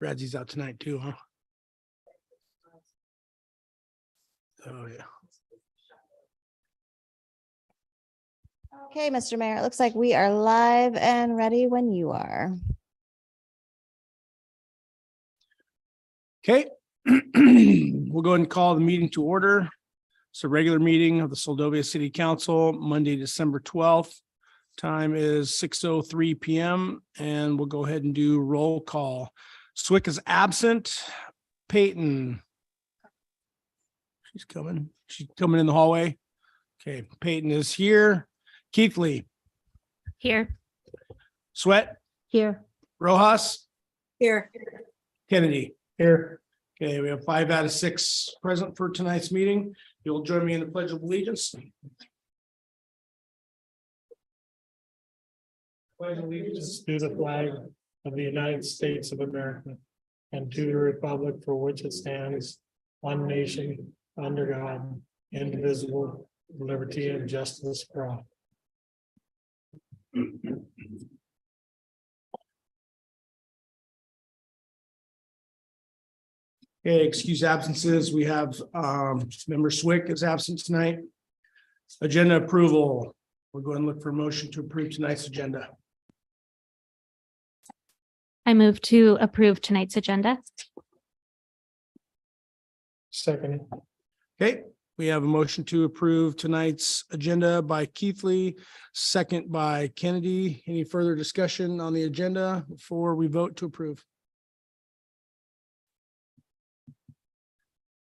Bradsy's out tonight too, huh? Oh, yeah. Okay, Mr. Mayor, it looks like we are live and ready when you are. Okay. We'll go ahead and call the meeting to order. It's a regular meeting of the Soldovia City Council, Monday, December 12th. Time is 6:03 PM and we'll go ahead and do roll call. Swick is absent. Peyton. She's coming. She's coming in the hallway. Okay, Peyton is here. Keithley, Here. Sweat, Here. Rojas, Here. Kennedy. Here. Okay, we have 5 out of 6 present for tonight's meeting. You'll join me in the Pledge of Allegiance. Pledge allegiance to the flag of the United States of America and to the republic for which it stands, one nation, under God, indivisible, with liberty and justice for all. Okay, excuse absences. We have member Swick is absent tonight. Agenda approval. We'll go ahead and look for a motion to approve tonight's agenda. I move to approve tonight's agenda. Second, Okay, we have a motion to approve tonight's agenda by Keithley, second by Kennedy. Any further discussion on the agenda before we vote to approve?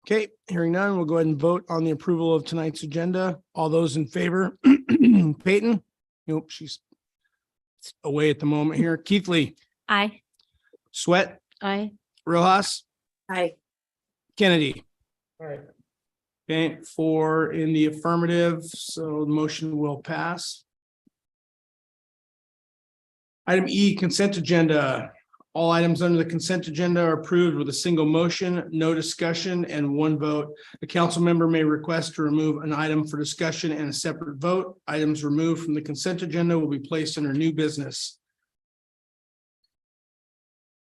Okay, hearing none, we'll go ahead and vote on the approval of tonight's agenda. All those in favor? Peyton? Nope, she's away at the moment here. Keithley, Aye. Sweat, Aye. Rojas, Aye. Kennedy. all right, Okay, 4 in the affirmative, so the motion will pass. Item E, consent agenda. All items under the consent agenda are approved with a single motion, no discussion, and 1 vote. The council member may request to remove an item for discussion and a separate vote. Items removed from the consent agenda will be placed under new business.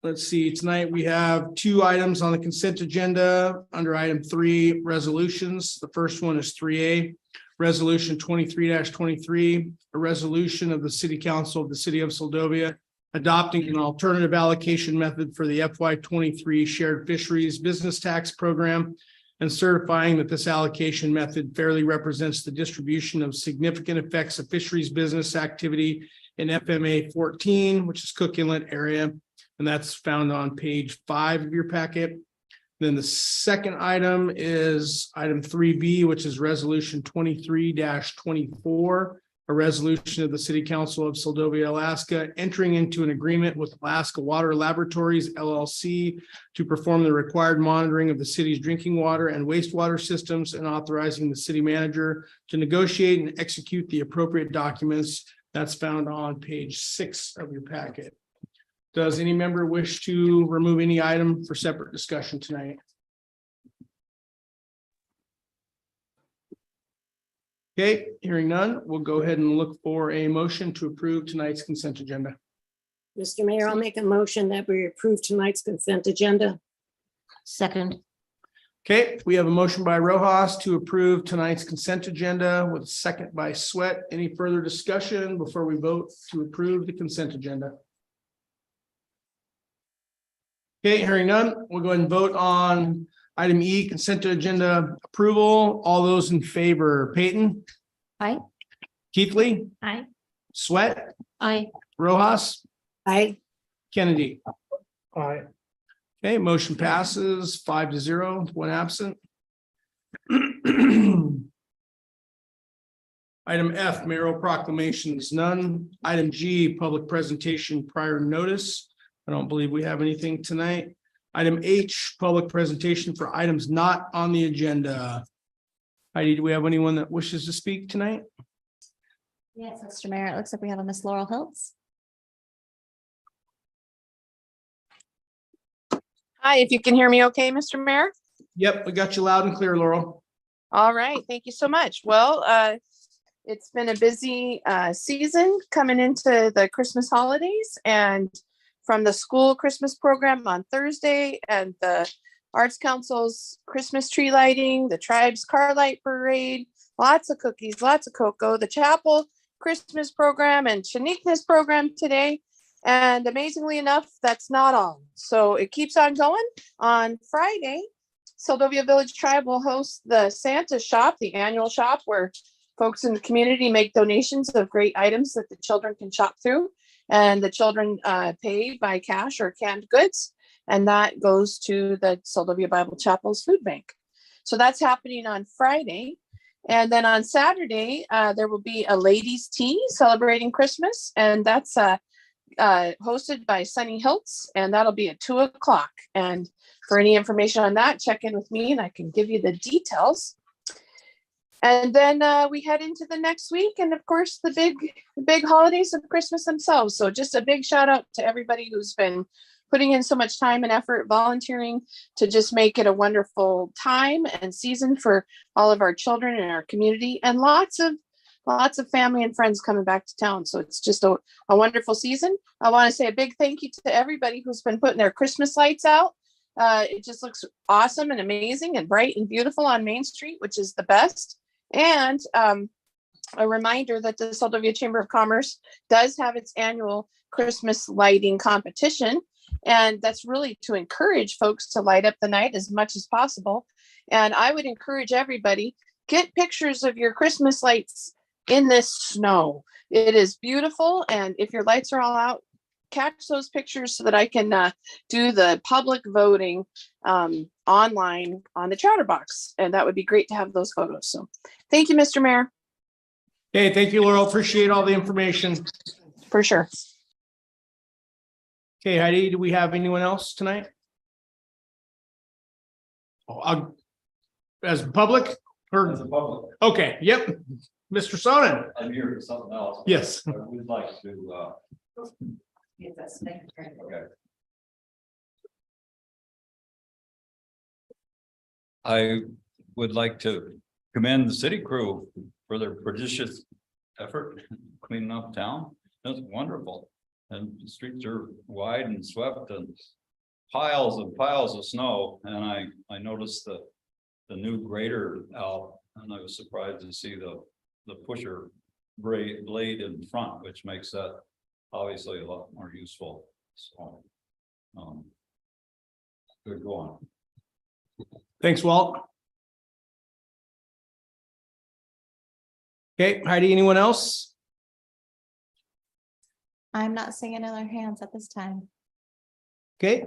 Let's see, tonight we have 2 items on the consent agenda under item 3, resolutions. The first one is 3A, resolution 23-23, a resolution of the city council of the city of Soldovia adopting an alternative allocation method for the FY23 shared fisheries business tax program and certifying that this allocation method fairly represents the distribution of significant effects of fisheries business activity in FMA 14, which is Cook Inlet area. And that's found on page 5 of your packet. Then the second item is item 3B, which is resolution 23-24, a resolution of the City Council of Soldovia, Alaska, entering into an agreement with Alaska Water Laboratories, LLC, to perform the required monitoring of the city's drinking water and wastewater systems and authorizing the city manager to negotiate and execute the appropriate documents. That's found on page 6 of your packet. Does any member wish to remove any item for separate discussion tonight? Okay, hearing none, we'll go ahead and look for a motion to approve tonight's consent agenda. Mr. Mayor, I'll make a motion that we approve tonight's consent agenda. Second. Okay, we have a motion by Rojas to approve tonight's consent agenda with a second by Sweat. Any further discussion before we vote to approve the consent agenda? Okay, hearing none, we'll go ahead and vote on item E, consent agenda approval. All those in favor, Peyton? Aye. Keithley? Aye. Sweat? Aye. Rojas? Aye. Kennedy? all right, Okay, motion passes 5-0, 1 absent. Item F, mayoral proclamations, none. Item G, public presentation prior notice. I don't believe we have anything tonight. Item H, public presentation for items not on the agenda. Heidi, do we have anyone that wishes to speak tonight? Yes, Mr. Mayor, it looks like we have a Miss Laurel Hiltz. Hi, if you can hear me okay, Mr. Mayor? Yep, we got you loud and clear, Laurel. All right, thank you so much. Well, it's been a busy season coming into the Christmas holidays, and from the school Christmas program on Thursday, and the Arts Council's Christmas tree lighting, the tribe's car light parade, lots of cookies, lots of cocoa, the chapel Christmas program and Shanique's program today. And amazingly enough, that's not all. So it keeps on going. On Friday, Seldovia Village Tribe will host the Santa Shop, the annual shop where folks in the community make donations of great items that the children can shop through. And the children pay by cash or canned goods. And that goes to the Seldovia Bible Chapel's food bank. So that's happening on Friday. And then on Saturday, there will be a ladies' tea celebrating Christmas. And that's hosted by Sunny Hiltz. And that'll be at 2:00. And for any information on that, check in with me and I can give you the details. And then we head into the next week. And of course, the big holidays of Christmas themselves. So just a big shout out to everybody who's been putting in so much time and effort, volunteering to just make it a wonderful time and season for all of our children in our community, and lots of family and friends coming back to town. So it's just a wonderful season. I want to say a big thank you to everybody who's been putting their Christmas lights out. It just looks awesome and amazing and bright and beautiful on Main Street, which is the best. And a reminder that the Seldovia Chamber of Commerce does have its annual Christmas lighting competition. And that's really to encourage folks to light up the night as much as possible. And I would encourage everybody, get pictures of your Christmas lights in this snow. It is beautiful. And if your lights are all out, catch those pictures so that I can do the public voting online on the Chatterbox. And that would be great to have those photos. So thank you, Mr. Mayor. Okay, thank you, Laurel. Appreciate all the information. For sure. Okay, Heidi, do we have anyone else tonight? As public or? As a public, Okay, yep. Mr. Sonnen. I'm here for something else. Yes. I would like to, okay. I would like to commend the city crew for their prodigious effort cleaning up town. That's wonderful. And the streets are wide and swept and piles of snow. And I noticed the new grader out, and I was surprised to see the pusher blade in front, which makes that obviously a lot more useful. So good going. Thanks, Walt. Okay, Heidi, anyone else? I'm not seeing any other hands at this time. Okay,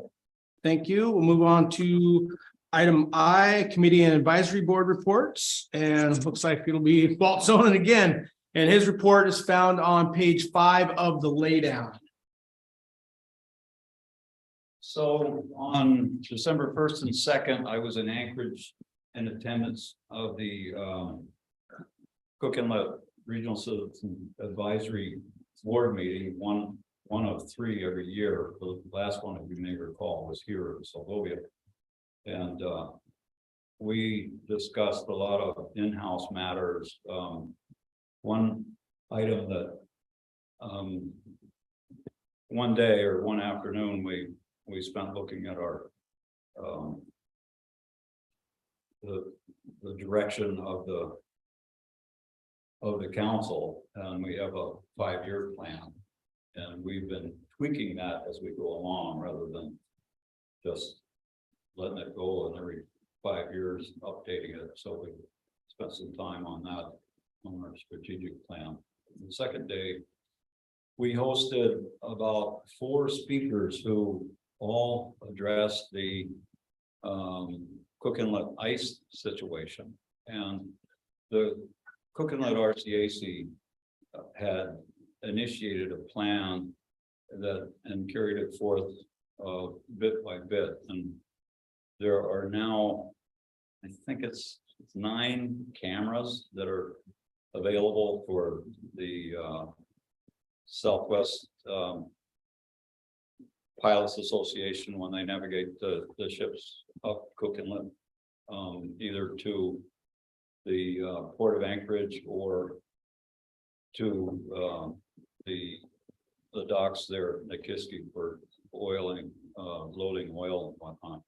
thank you. We'll move on to item I, Committee and Advisory Board reports. And it looks like it'll be Walt Sonnen again. And his report is found on page 5 of the laydown. So on December 1st and 2nd, I was in Anchorage in attendance of the Cook Inlet Regional Citizen Advisory Board meeting, one of 3 every year. The last one, if you may recall, was here in Seldovia. And we discussed a lot of in-house matters. One item that one day or one afternoon we spent looking at our the direction of the council, and we have a 5-year plan, and we've been tweaking that as we go along rather than just letting it go and every 5 years updating it. So we spent some time on that on our strategic plan. The second day, we hosted about 4 speakers who all addressed the Cook Inlet ice situation. And the Cook Inlet RCAC had initiated a plan that and carried it forth bit by bit. And there are now, I think it's 9 cameras that are available for the Southwest Pilots Association when they navigate the ships up Cook Inlet, either to the Port of Anchorage or to the docks there at Nikiski for oiling, loading oil and whatnot.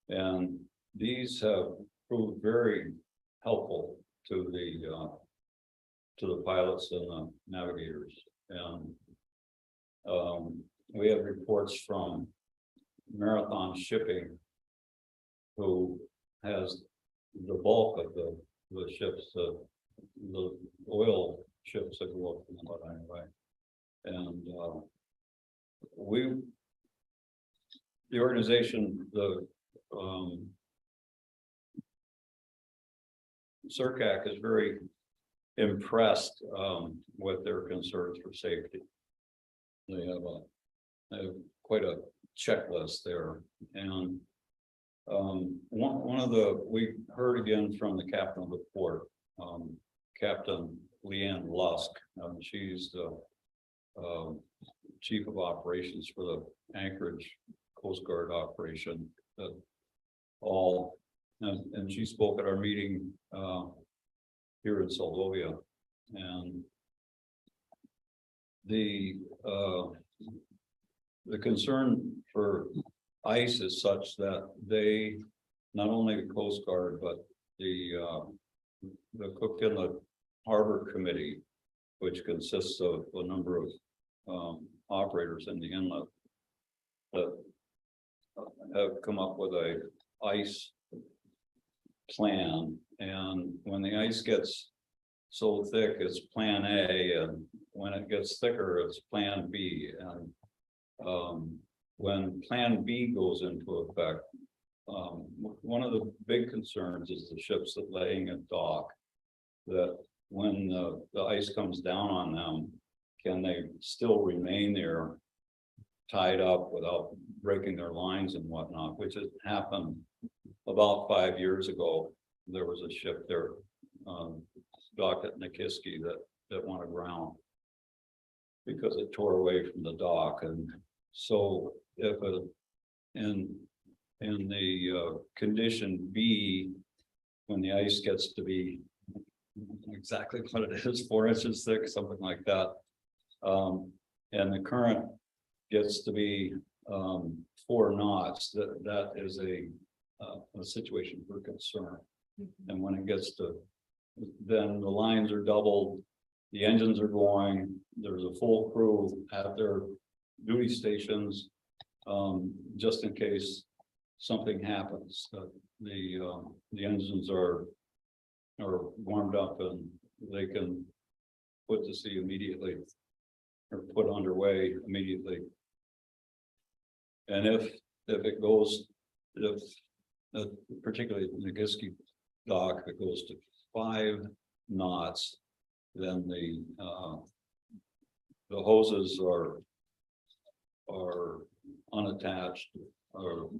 And these have proved very helpful to the pilots and the navigators. And we have reports from Marathon Shipping, who has the bulk of the ships, the oil ships that go up in the Mud anyway. And the organization, the CERCAC is very impressed with their concerns for safety. They have quite a checklist there. And one of we heard again from the captain of the port, Captain Leanne Lusk. She's the chief of operations for the Anchorage Coast Guard operation. And she spoke at our meeting here in Seldovia, and the concern for ice is such that they, not only the Coast Guard, but the Cook Inlet Harbor Committee, which consists of a number of operators in the inlet, that have come up with a ice plan. And when the ice gets so thick, it's plan A, and when it gets thicker, it's plan B. And when plan B goes into effect, one of the big concerns is the ships that laying at dock, that when the ice comes down on them, can they still remain there tied up without breaking their lines and whatnot, which has happened about 5 years ago. There was a ship there docked at Nikiski that went aground because it tore away from the dock. And so if in the condition B, when the ice gets to be exactly what it is, 4 inches thick, something like that, and the current gets to be 4 knots, that is a situation for concern. And when it gets to, then the lines are doubled, the engines are going, there's a full crew at their duty stations, just in case something happens. The engines are warmed up and they can put to sea immediately or put underway immediately. And if it goes, particularly the Nikiski dock, if it goes to 5 knots, then the hoses are unattached, or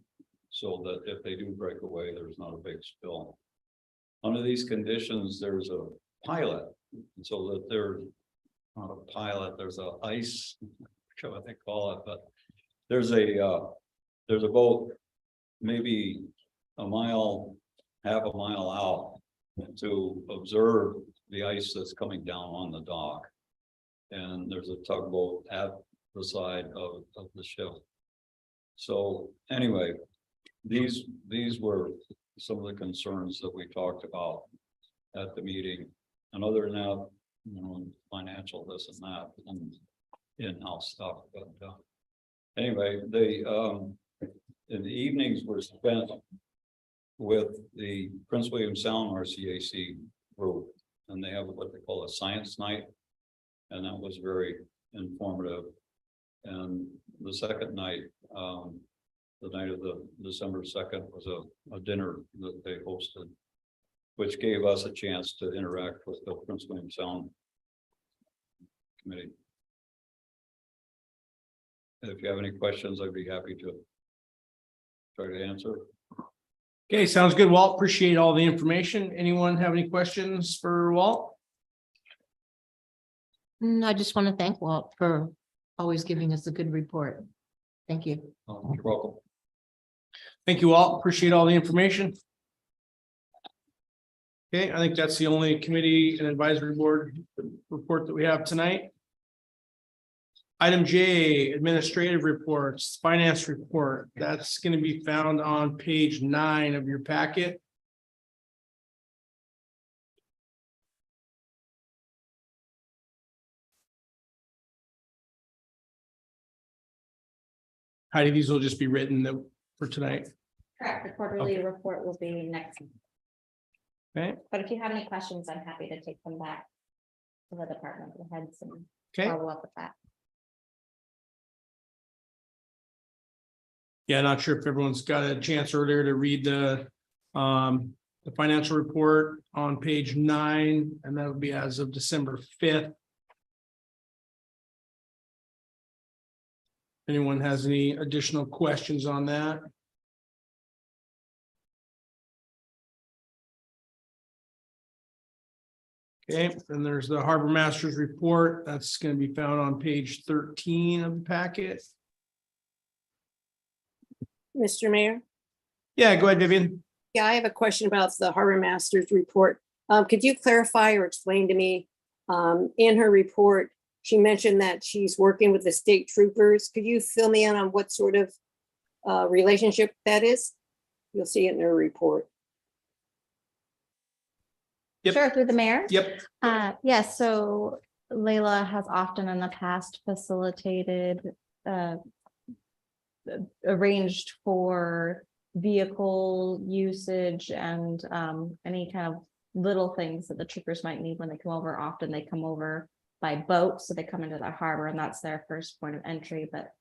so that if they do break away, there's not a big spill. Under these conditions, there's a pilot, so that there's not a pilot, there's a ice, what they call it, but there's a boat maybe a mile, half a mile out to observe the ice that's coming down on the dock. And there's a tugboat at the side of the ship. So anyway, these were some of the concerns that we talked about at the meeting. And other than that, financial this and that and in-house stuff. But anyway, they in the evenings were spent with the Prince William Sound RCAC group, and they have what they call a science night, and that was very informative. And the second night, the night of the December 2nd, was a dinner that they hosted, which gave us a chance to interact with the Prince William Sound committee. If you have any questions, I'd be happy to try to answer. Okay, sounds good, Walt. Appreciate all the information. Anyone have any questions for Walt? I just want to thank Walt for always giving us a good report. Thank you. You're welcome. Thank you, Walt. Appreciate all the information. Okay, I think that's the only committee and advisory board report that we have tonight. Item J, administrative reports, finance report. That's going to be found on page 9 of your packet. Heidi, these will just be written for tonight. Correct. The quarterly report will be next. month. Okay. But if you have any questions, I'm happy to take them back to the department heads and Okay. follow up with that. Yeah, not sure if everyone's got a chance earlier to read the financial report on page 9, and that would be as of December 5th. Anyone has any additional questions on that? Okay, then there's the Harbor Masters report. That's going to be found on page 13 of the packet. Mr. Mayor? Yeah, go ahead, Vivian. Yeah, I have a question about the Harbor Masters report. Could you clarify or explain to me, in her report, she mentioned that she's working with the state troopers. Could you fill me in on what sort of relationship that is? You'll see it in her report. Yep. Sure, through the mayor. Yep. Yes, so Layla has often in the past facilitated, arranged for vehicle usage and any kind of little things that the troopers might need when they come over. Often they come over by boat, so they come into the harbor and that's their first point of entry. But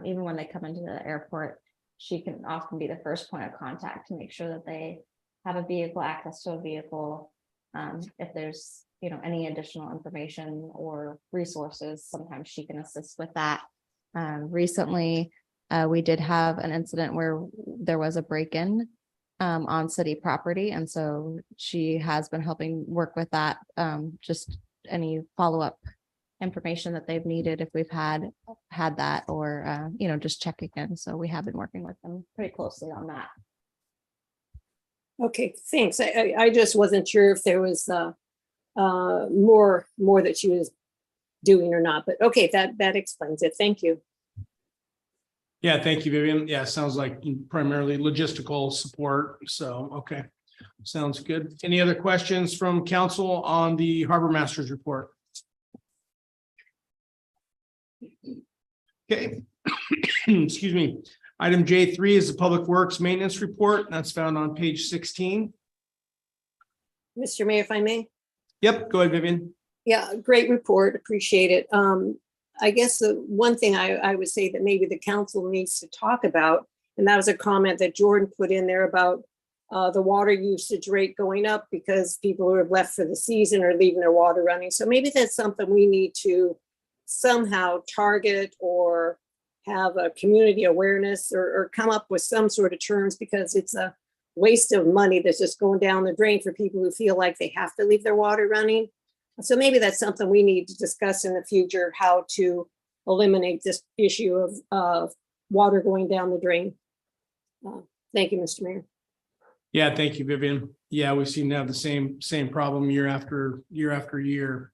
even when they come into the airport, she can often be the first point of contact to make sure that they have a vehicle, access to a vehicle. If there's, any additional information or resources, sometimes she can assist with that. Recently, we did have an incident where there was a break-in on city property. And so she has been helping work with that. Just any follow-up information that they've needed if we've had that, or, just checking in. So we have been working with them pretty closely on that. Okay, thanks. I just wasn't sure if there was more that she was doing or not, but okay, that explains it. Thank you. Yeah, thank you, Vivian. Yeah, sounds like primarily logistical support. So, okay. Sounds good. Any other questions from council on the Harbor Masters report? Okay. Excuse me. Item J3 is the Public Works Maintenance Report. That's found on page 16. Mr. Mayor, if I may? Yep, go ahead, Vivian. Yeah, great report. Appreciate it. I guess the one thing I would say that maybe the council needs to talk about, and that was a comment that Jordan put in there about the water usage rate going up because people who have left for the season are leaving their water running. So maybe that's something we need to somehow target or have a community awareness or come up with some sort of terms, because it's a waste of money that's just going down the drain for people who feel like they have to leave their water running. So maybe that's something we need to discuss in the future, how to eliminate this issue of water going down the drain. Thank you, Mr. Mayor. Yeah, thank you, Vivian. Yeah, we seem to have the same problem year after year.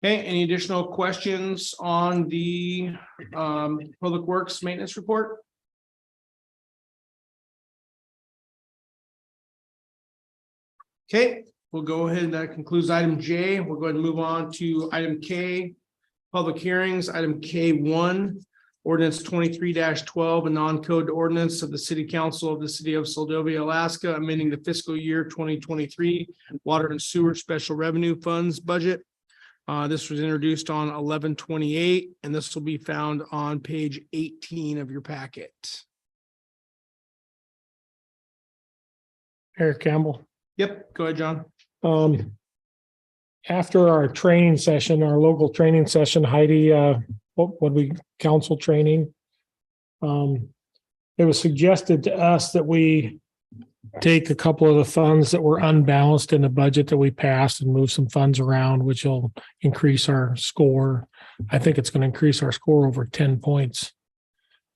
Okay, any additional questions on the Public Works Maintenance Report? Okay, we'll go ahead. That concludes item J. We'll go ahead and move on to item K. Public hearings, item K1, ordinance 23-12, a non-code ordinance of the City Council of the City of Seldovia, Alaska, amending the fiscal year 2023 water and sewer special revenue funds budget. This was introduced on 11/28, and this will be found on page 18 of your packet. Eric Campbell. Yep, go ahead, John. After our training session, our local training session, Heidi, council training. It was suggested to us that we take a couple of the funds that were unbalanced in the budget that we passed and move some funds around, which will increase our score. I think it's going to increase our score over 10 points.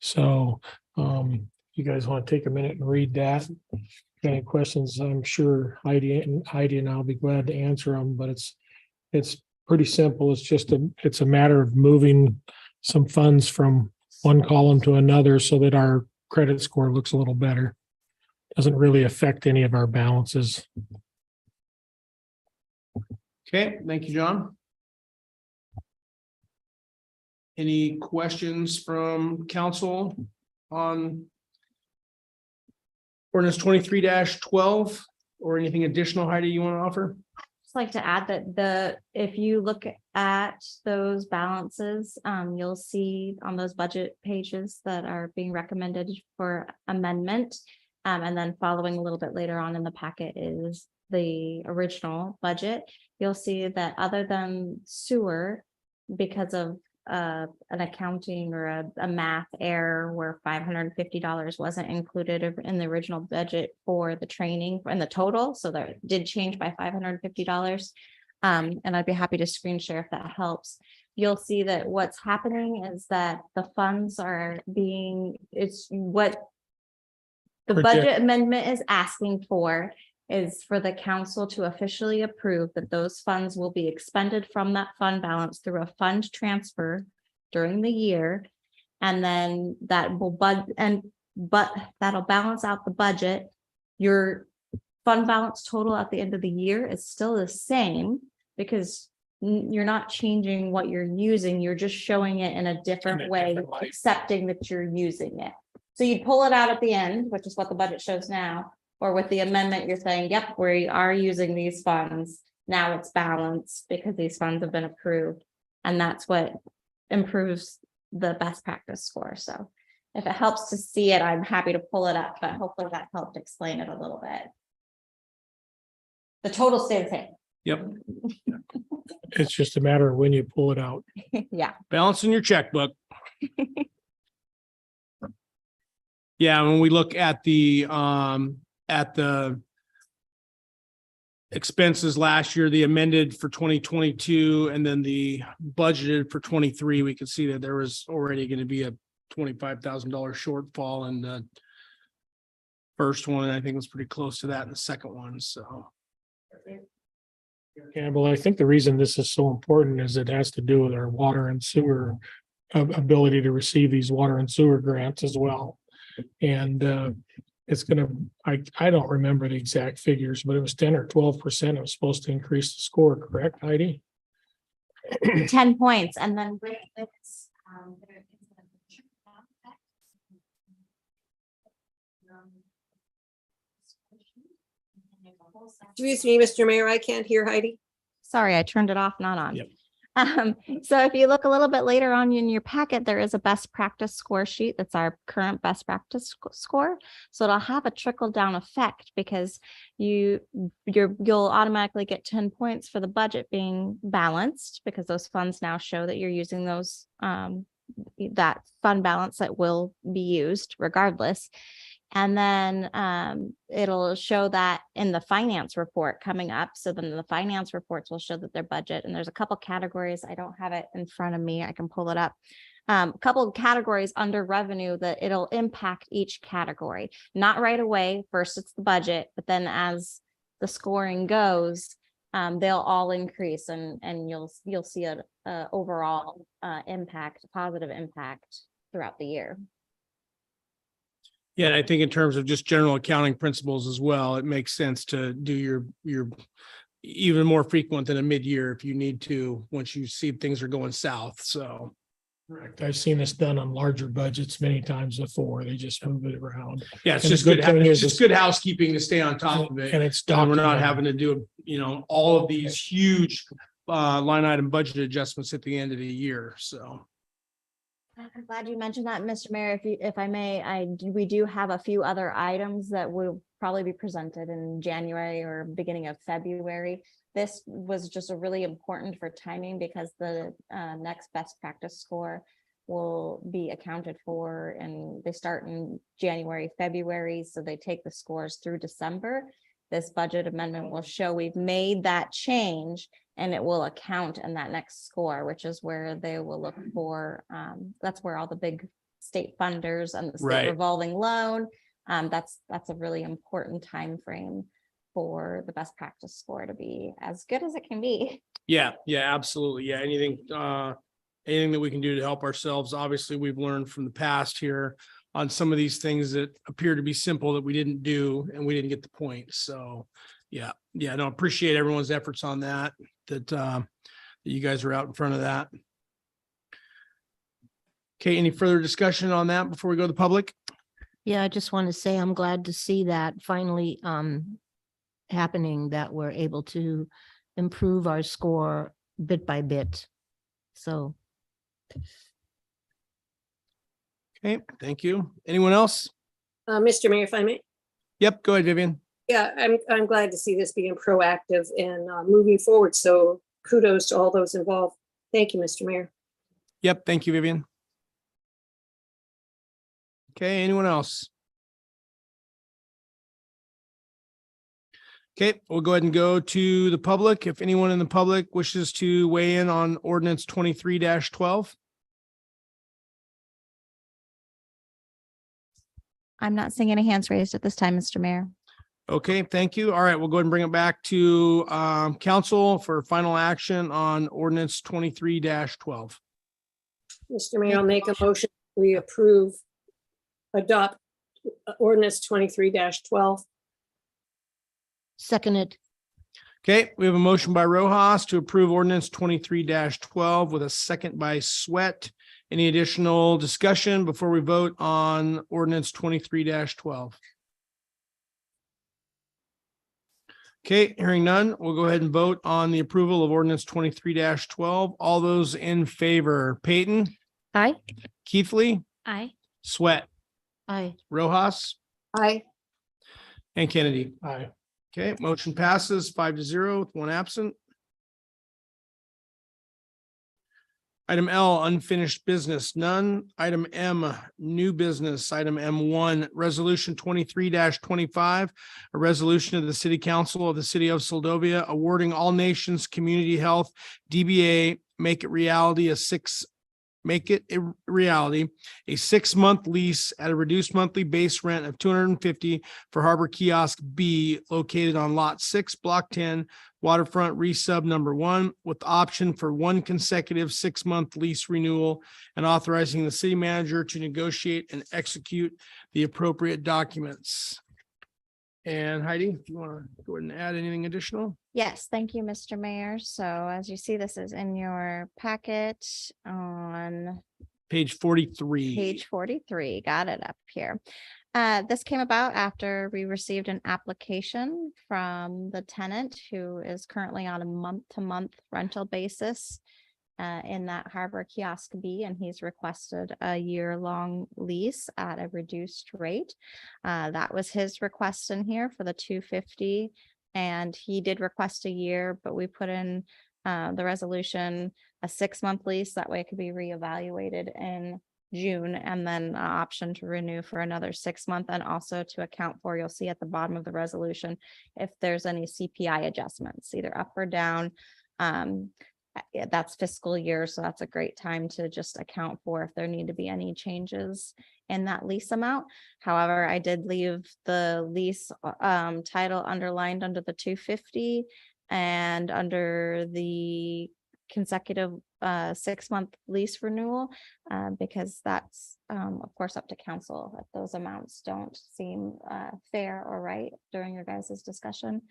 So you guys want to take a minute and read that? any questions, I'm sure Heidi and I'll be glad to answer them, but it's pretty simple. It's a matter of moving some funds from one column to another so that our credit score looks a little better. Doesn't really affect any of our balances. Okay, thank you, John. Any questions from council on ordinance 23-12 or anything additional, Heidi, you want to offer? Just like to add that if you look at those balances, you'll see on those budget pages that are being recommended for amendment. And then following a little bit later on in the packet is the original budget. You'll see that other than sewer, because of an accounting or a math error where $550 wasn't included in the original budget for the training and the total, so that did change by $550. And I'd be happy to screen share if that helps. You'll see that what's happening is that the funds are it's what the budget amendment is asking for is for the council to officially approve that those funds will be expended from that fund balance through a fund transfer during the year. And then that will that'll balance out the budget. Your fund balance total at the end of the year is still the same because you're not changing what you're using. You're just showing it in a different way, accepting that you're using it. So you'd pull it out at the end, which is what the budget shows now. Or with the amendment, you're saying, yep, we are using these funds. Now it's balanced because these funds have been approved. And that's what improves the best practice score. So if it helps to see it, I'm happy to pull it up, but hopefully that helped explain it a little bit. The total stays the same. Yep. It's just a matter of when you pull it out. Yeah. Balance in your checkbook. Yeah, when we look at the expenses last year, the amended for 2022 and then the budgeted for 23, we could see that there was already going to be a $25,000 shortfall in the first one. And I think it was pretty close to that in the second one. So. Campbell, I think the reason this is so important is it has to do with our water and sewer ability to receive these water and sewer grants as well. And it's gonna, I don't remember the exact figures, but it was 10 or 12%. It was supposed to increase the score, correct, Heidi? 10 points. And then with this, Excuse me, Mr. Mayor, I can't hear Heidi. sorry, I turned it off, not on. Yep. So if you look a little bit later on in your packet, there is a best practice score sheet. That's our current best practice score. So it'll have a trickle down effect because you'll automatically get 10 points for the budget being balanced because those funds now show that you're using those that fund balance that will be used regardless. And then it'll show that in the finance report coming up. So then the finance reports will show that their budget, and there's a couple categories. I don't have it in front of me. I can pull it up. A couple of categories under revenue that it'll impact each category. Not right away. First, it's the budget, but then as the scoring goes, they'll all increase, and you'll see a overall impact, positive impact throughout the year. Yeah, and I think in terms of just general accounting principles as well, it makes sense to do your even more frequent than a mid-year if you need to, once you see things are going south. So. Correct. I've seen this done on larger budgets many times before. They just move it around. Yeah, it's And the just good good. thing It's is just good housekeeping to stay on top of it. And it's And we're not documented. having to do, all of these huge line item budget adjustments at the end of the year. So. I'm glad you mentioned that, Mr. Mayor. If I may, we do have a few other items that will probably be presented in January or beginning of February. This was just a really important for timing because the next best practice score will be accounted for, and they start in January, February. So they take the scores through December. This budget amendment will show we've made that change, and it will account in that next score, which is where they will look for, that's where all the big state funders and the state Right. revolving loan That's a really important time frame for the best practice score to be as good as it can be. Yeah, yeah, absolutely. Yeah, anything that we can do to help ourselves. Obviously, we've learned from the past here on some of these things that appear to be simple that we didn't do and we didn't get the point. So yeah, no, appreciate everyone's efforts on that, that you guys are out in front of that. Okay, any further discussion on that before we go to the public? Yeah, I just want to say I'm glad to see that finally happening, that we're able to improve our score bit by bit. So Okay, thank you. Anyone else? Mr. Mayor, if I may. Yep, go ahead, Vivian. Yeah, I'm glad to see this being proactive and moving forward. So kudos to all those involved. Thank you, Mr. Mayor. Yep, thank you, Vivian. Okay, anyone else? Okay, we'll go ahead and go to the public. If anyone in the public wishes to weigh in on ordinance 23-12. I'm not seeing any hands raised at this time, Mr. Mayor. Okay, thank you. All right, we'll go ahead and bring it back to council for final action on ordinance 23-12. Mr. Mayor, I'll make a motion. We adopt ordinance 23-12. seconded. Okay, we have a motion by Rojas to approve ordinance 23-12 with a second by Sweat. Any additional discussion before we vote on ordinance 23-12? Okay, hearing none, we'll go ahead and vote on the approval of ordinance 23-12. All those in favor, Peyton, Aye. Keithley, Aye. Sweat, Aye. Rojas, Aye. and Kennedy. Aye. Okay, motion passes 5-0 with one absent. Item L, unfinished business, none. Item M, new business. Item M1, resolution 23-25, a resolution of the City Council of the City of Soldovia awarding All Nations Community Health DBA Make It Reality a 6-month lease at a reduced monthly base rent of $250 for Harbor Kiosk B located on Lot 6, Block 10, Waterfront Resub Number 1, with the option for one consecutive 6-month lease renewal and authorizing the city manager to negotiate and execute the appropriate documents. And Heidi, if you want to go ahead and add anything additional? Yes, thank you, Mr. Mayor. So as you see, this is in your packet on Page 43. page 43. Got it up here. This came about after we received an application from the tenant who is currently on a month-to-month rental basis in that Harbor Kiosk B, and he's requested a year-long lease at a reduced rate. That was his request in here for the $250, and he did request a year, but we put in the resolution a 6-month lease. That way it could be reevaluated in June, and then an option to renew for another 6 months, and also to account for, you'll see at the bottom of the resolution, if there's any CPI adjustments, either up or down. That's fiscal year, so that's a great time to just account for if there need to be any changes in that lease amount. However, I did leave the lease title underlined under the $250 and under the consecutive 6-month lease renewal, because that's of course up to council. If those amounts don't seem fair or right during your guys' discussion,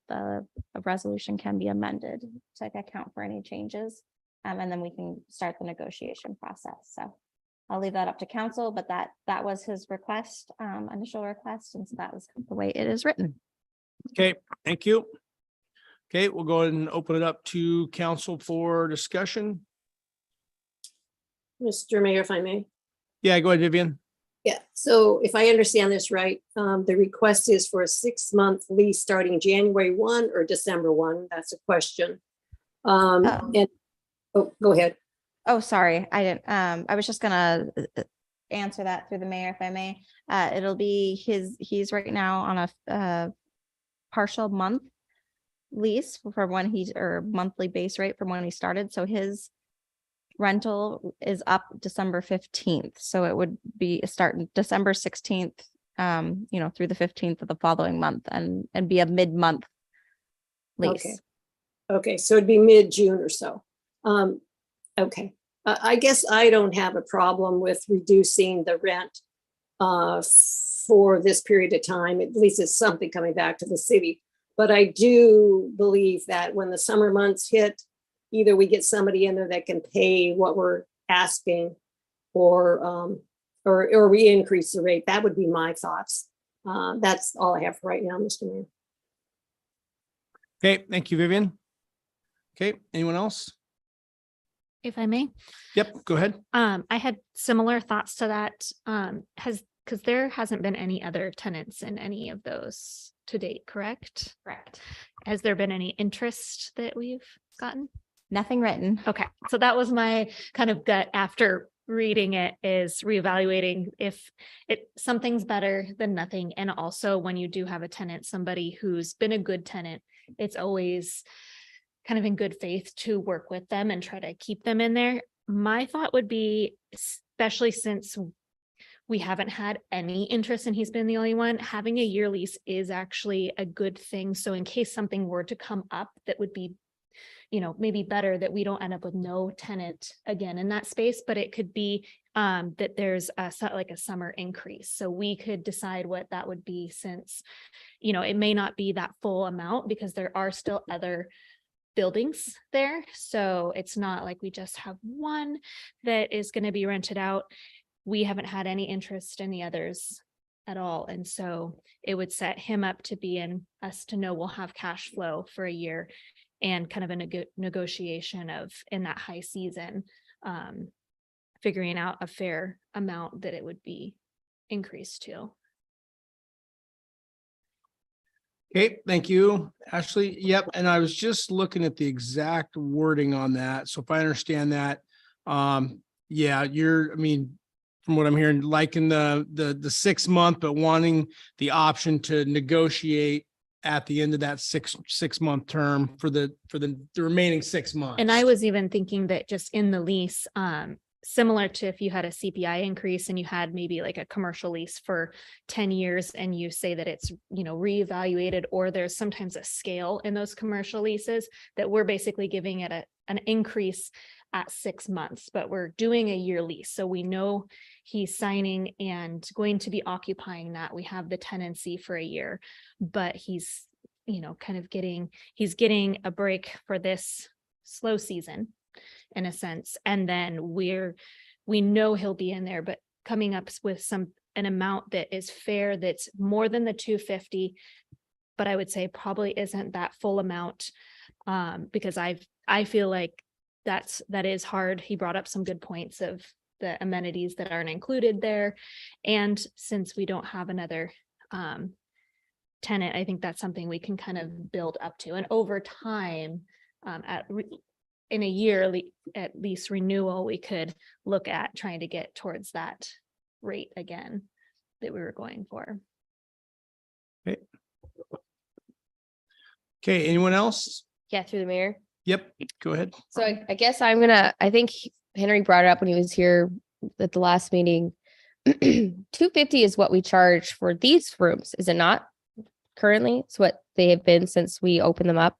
the resolution can be amended to account for any changes, and then we can start the negotiation process. So I'll leave that up to council, but that was his request, initial request, and so that was the way it is written. Okay, thank you. Okay, we'll go ahead and open it up to council for discussion. Mr. Mayor, if I may. Yeah, go ahead, Vivian. Yeah, so if I understand this right, the request is for a 6-month lease starting January 1 or December 1. That's a question. And, oh, go ahead. Oh, sorry, I didn't, I was just gonna answer that through the mayor, if I may. It'll be he's right now on a partial month lease for when he's, or monthly base rate from when he started. So his rental is up December 15th. So it would be starting December 16th through the 15th of the following month and be a mid-month lease. Okay, so it'd be mid-June or so. Okay, I guess I don't have a problem with reducing the rent for this period of time. At least it's something coming back to the city. But I do believe that when the summer months hit, either we get somebody in there that can pay what we're asking, or we increase the rate. That would be my thoughts. That's all I have for right now, Mr. Mayor. Okay, thank you, Vivian. Okay, anyone else? If I may. Yep, go ahead. I had similar thoughts to that. Because there hasn't been any other tenants in any of those to date, correct? Correct. Has there been any interest that we've gotten? Nothing written. Okay, so that was my kind of gut after reading it, is reevaluating if something's better than nothing. And also when you do have a tenant, somebody who's been a good tenant, it's always kind of in good faith to work with them and try to keep them in there. My thought would be, especially since we haven't had any interest and he's been the only one, having a year lease is actually a good thing. So in case something were to come up that would be, maybe better, that we don't end up with no tenant again in that space, but it could be that there's a summer increase. So we could decide what that would be, since, it may not be that full amount because there are still other buildings there. So it's not like we just have one that is going to be rented out. We haven't had any interest in the others at all. And so it would set him up to be in us to know we'll have cash flow for a year, and kind of a negotiation of, in that high season, figuring out a fair amount that it would be increased to. Okay, thank you, Ashley. Yep, and I was just looking at the exact wording on that. So if I understand that, yeah, from what I'm hearing, liking the 6 month, but wanting the option to negotiate at the end of that six month term for the remaining 6 months. And I was even thinking that just in the lease, similar to if you had a CPI increase and you had maybe like a commercial lease for 10 years and you say that it's, reevaluated, or there's sometimes a scale in those commercial leases, that we're basically giving it an increase at 6 months, but we're doing a year lease. So we know he's signing and going to be occupying that. We have the tenancy for a year, but he's, he's getting a break for this slow season in a sense. And then we know he'll be in there, but coming up with an amount that is fair, that's more than the 250, but I would say probably isn't that full amount, because I feel like that is hard. He brought up some good points of the amenities that aren't included there. And since we don't have another tenant, I think that's something we can kind of build up to. And over time, in a year, at least renewal, we could look at trying to get towards that rate again that we were going for. Okay, anyone else? Yeah, through the mayor. Yep, go ahead. So I guess I think Henry brought it up when he was here at the last meeting. $250 is what we charge for these rooms, is it not? Currently, it's what they have been since we opened them up.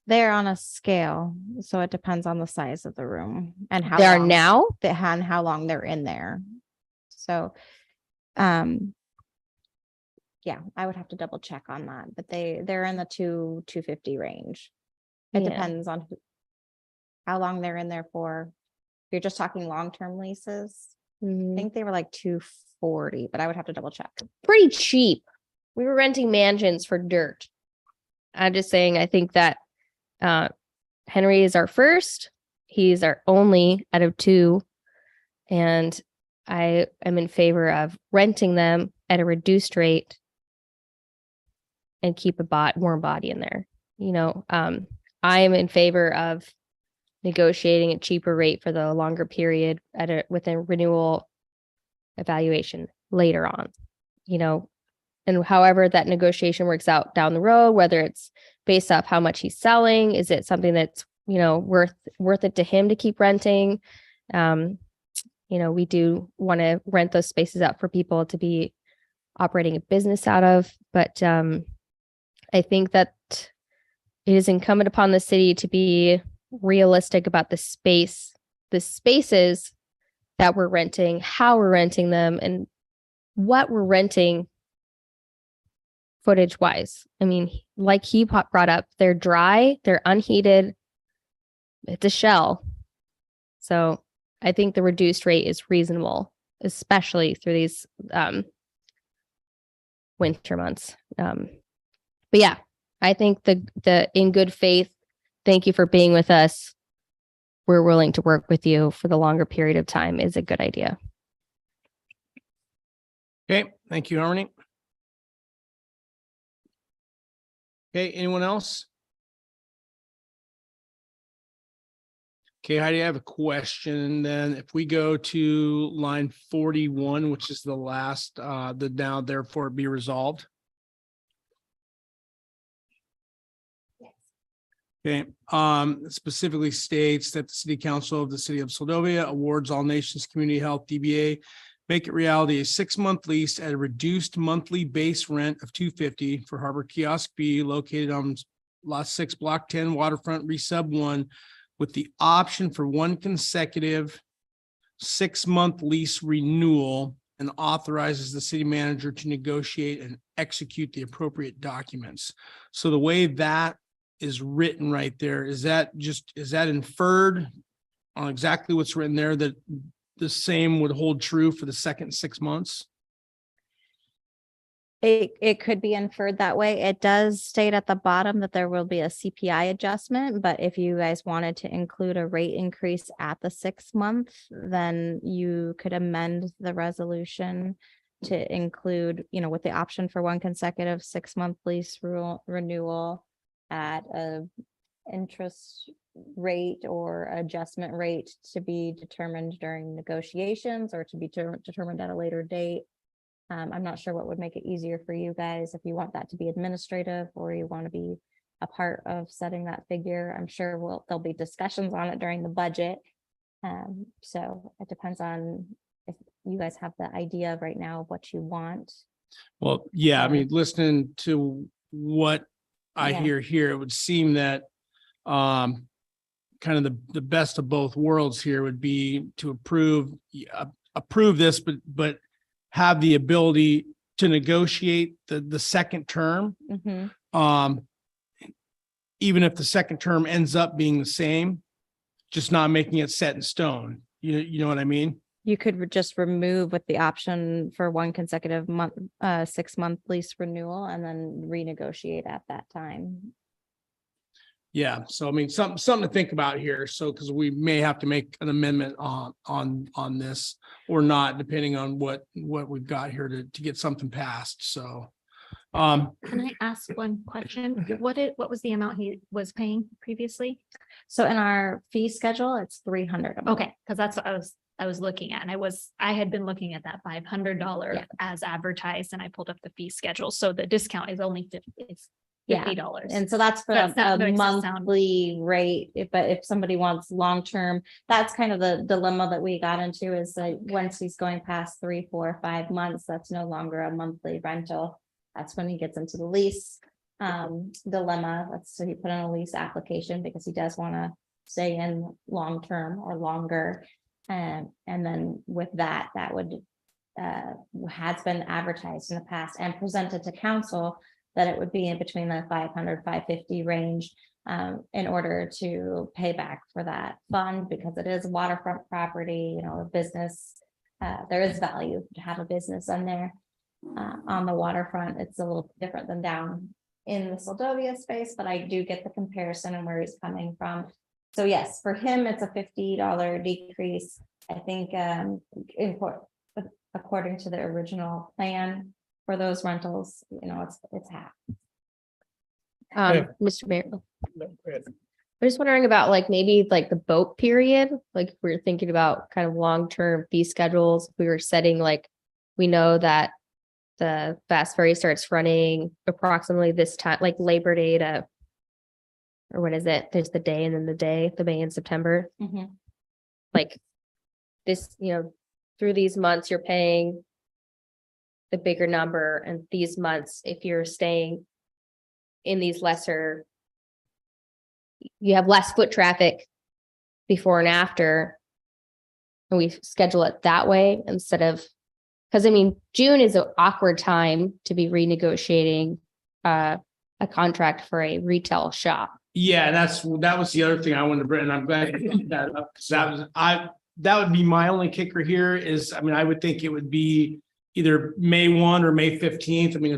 They're on a scale, so it depends on the size of the room and how They are long now? and how long they're in there. So, yeah, I would have to double check on that, but they're in the 250 range. It Yeah. depends on how long they're in there for. If you're just talking long-term leases, I Mhm. think they were like 240, but I would have to double check. Pretty cheap. We were renting mansions for dirt. I'm just saying, I think that Henry is our first. He's our only out of two. And I am in favor of renting them at a reduced rate and keep a warm body in there. I am in favor of negotiating a cheaper rate for the longer period with a renewal evaluation later on, and however that negotiation works out down the road, whether it's based off how much he's selling, is it something that's, worth it to him to keep renting? We do want to rent those spaces out for people to be operating a business out of. But I think that it is incumbent upon the city to be realistic about the spaces that we're renting, how we're renting them, and what we're renting footage wise. I mean, like he brought up, they're dry, they're unheated, it's a shell. So I think the reduced rate is reasonable, especially through these winter months. But yeah, I think the in good faith, thank you for being with us. We're willing to work with you for the longer period of time is a good idea. Okay, thank you, Harmony. Okay, anyone else? Okay, Heidi, I have a question then. If we go to line 41, which is the last, the now therefore be resolved. Okay, specifically states that the city council of the city of Seldovia awards All Nations Community Health DBA make it reality a 6-month lease at a reduced monthly base rent of $250 for Harbor Kiosk B located on Lot 6, Block 10, Waterfront Resub 1, with the option for one consecutive 6-month lease renewal, and authorizes the city manager to negotiate and execute the appropriate documents. So the way that is written right there, is that inferred on exactly what's written there, that the same would hold true for the second 6 months? It could be inferred that way. It does state at the bottom that there will be a CPI adjustment, but if you guys wanted to include a rate increase at the 6 month, then you could amend the resolution to include, with the option for one consecutive 6-month lease renewal at a interest rate or adjustment rate to be determined during negotiations or to be determined at a later date. I'm not sure what would make it easier for you guys, if you want that to be administrative or you want to be a part of setting that figure. I'm sure there'll be discussions on it during the budget. So it depends on if you guys have the idea right now of what you want. Well, yeah, I mean, listening to what I Yeah. hear here, it would seem that kind of the best of both worlds here would be to approve this, but have the ability to negotiate the second term. Mhm. Even if the second term ends up being the same, just not making it set in stone. You know what I mean? You could just remove with the option for one consecutive month, 6-month lease renewal and then renegotiate at that time. Yeah, so I mean, something to think about here. So, because we may have to make an amendment on this or not, depending on what we've got here to get something passed. So, Can I ask one question? What was the amount he was paying previously? So in our fee schedule, it's 300. a month. Okay, because that's what I was looking at, and I had been looking at that $500 Yeah. as advertised, and I pulled up the fee schedule. So the discount is only $50. Yeah. $50. And so that's for That's not- a makes it sound- monthly rate. But if somebody wants long-term, that's kind of the dilemma that we got into, is that once he's going past 3, 4, 5 months, that's no longer a monthly rental. That's when he gets into the lease dilemma. So he put in a lease application because he does want to stay in long-term or longer. And then with that would has been advertised in the past and presented to council that it would be in between the 500, 550 range in order to pay back for that fund, because it is waterfront property, a business. There is value to have a business on there. On the waterfront, it's a little different than down in the Seldovia space, but I do get the comparison and where he's coming from. So yes, for him, it's a $50 decrease. I think according to the original plan for those rentals, it's half. Yeah. Mr. Mayor, I'm just wondering about maybe the boat period, if we were thinking about kind of long-term fee schedules. If we were setting we know that the fast ferry starts running approximately this time, Labor Day to, or what is it? There's the day and then the May and September. Mhm. This, through these months, you're paying the bigger number, and these months, if you're staying in these lesser, you have less foot traffic before and after. And we schedule it that way instead of, because I mean, June is an awkward time to be renegotiating a contract for a retail shop. Yeah, that was the other thing I wanted to bring, and I'm glad you brought that up, because that would be my only kicker here is, I mean, I would think it would be either May 1 or May 15th. I mean,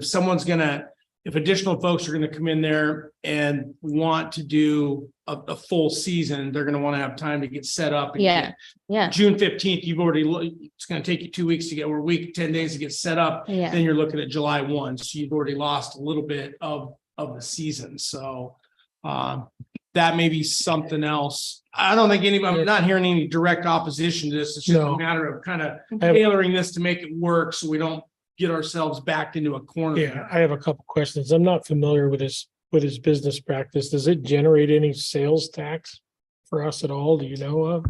if additional folks are gonna come in there and want to do a full season, they're gonna want to have time to get set up. and Yeah, get- yeah, June 15th, it's gonna take you 2 weeks to get, or a week, 10 days to get set up. yeah. Then you're looking at July 1, so you've already lost a little bit of the season, so. That may be something else. I don't think I'm not hearing any direct opposition to this. It's just a No. matter of kind of I have- tailoring this to make it work so we don't get ourselves backed into a corner. Yeah, I have a couple questions. I'm not familiar with his business practice. Does it generate any sales tax for us at all? Do you know of?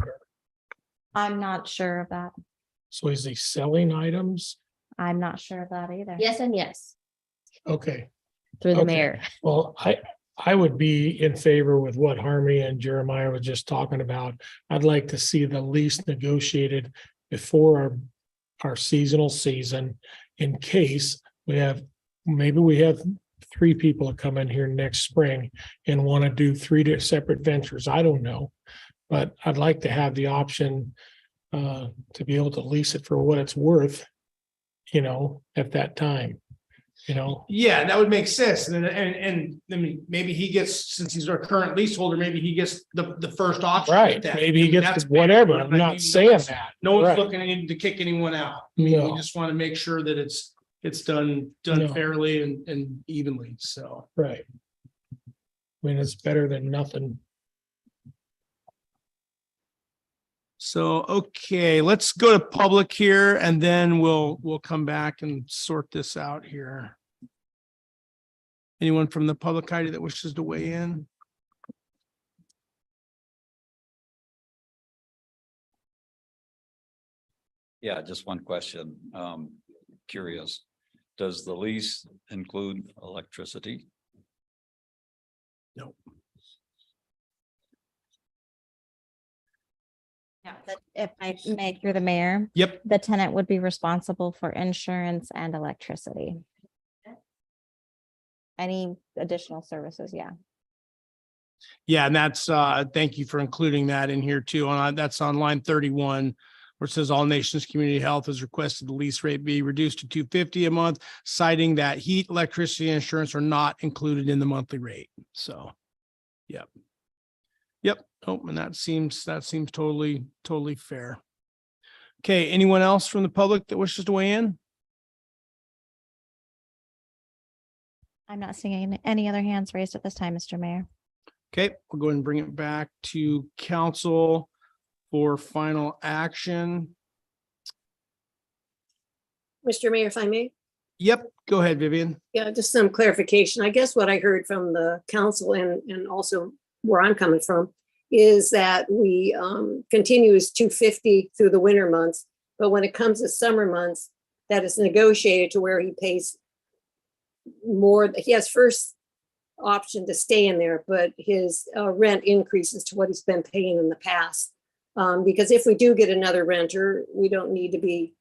I'm not sure of that. So is he selling items? I'm not sure of that either. Yes, and yes, Okay, through the Okay. mayor. well, I would be in favor with what Harmony and Jeremiah were just talking about. I'd like to see the lease negotiated before our seasonal season in case maybe we have 3 people that come in here next spring and want to do 3 separate ventures. I don't know. But I'd like to have the option to be able to lease it for what it's worth, at that time, Yeah, that would make sense. And I mean, maybe he gets, since he's our current leaseholder, maybe he gets the first option. at Right, that. maybe he That's gets whatever. fair, I'm but not saying that. No one's Right. looking to kick anyone out. I mean, we No. just want to make sure that it's done No. fairly and evenly, so. Right. I mean, it's better than nothing. So, okay, let's go to public here and then we'll come back and sort this out here. Anyone from the public, Heidi, that wishes to weigh in? Yeah, just one question. Curious. Does the lease include electricity? If I may, through the mayor, Yep. the tenant would be responsible for insurance and electricity. Any additional services, yeah. Yeah, and that's, thank you for including that in here too. That's on line 31, where it says all nations community health has requested the lease rate be reduced to $250 a month, citing that heat, electricity, and insurance are not included in the monthly rate. So, yep. Yep. Oh, and that seems totally fair. Okay, anyone else from the public that wishes to weigh in? I'm not seeing any other hands raised at this time, Mr. Mayor. Okay, we'll go ahead and bring it back to council for final action. Mr. Mayor, if I may. Yep, go ahead, Vivian. Yeah, just some clarification. I guess what I heard from the council and also where I'm coming from is that we continues 250 through the winter months, but when it comes to summer months, that is negotiated to where he pays more. He has first option to stay in there, but his rent increases to what he's been paying in the past. Because if we do get another renter, we don't need to be,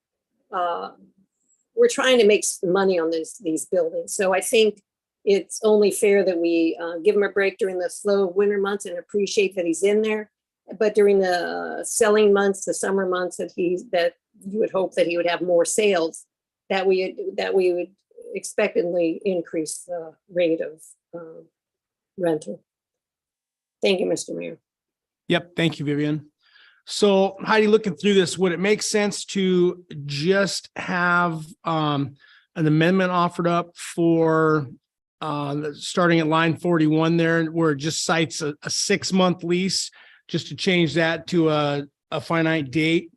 we're trying to make money on these buildings. So I think it's only fair that we give him a break during the slow winter months and appreciate that he's in there. But during the selling months, the summer months that you would hope that he would have more sales, that we would expectantly increase the rate of rental. Thank you, Mr. Mayor. Yep, thank you, Vivian. So Heidi, looking through this, would it make sense to just have an amendment offered up for starting at line 41 there, where it just cites a 6-month lease, just to change that to a finite date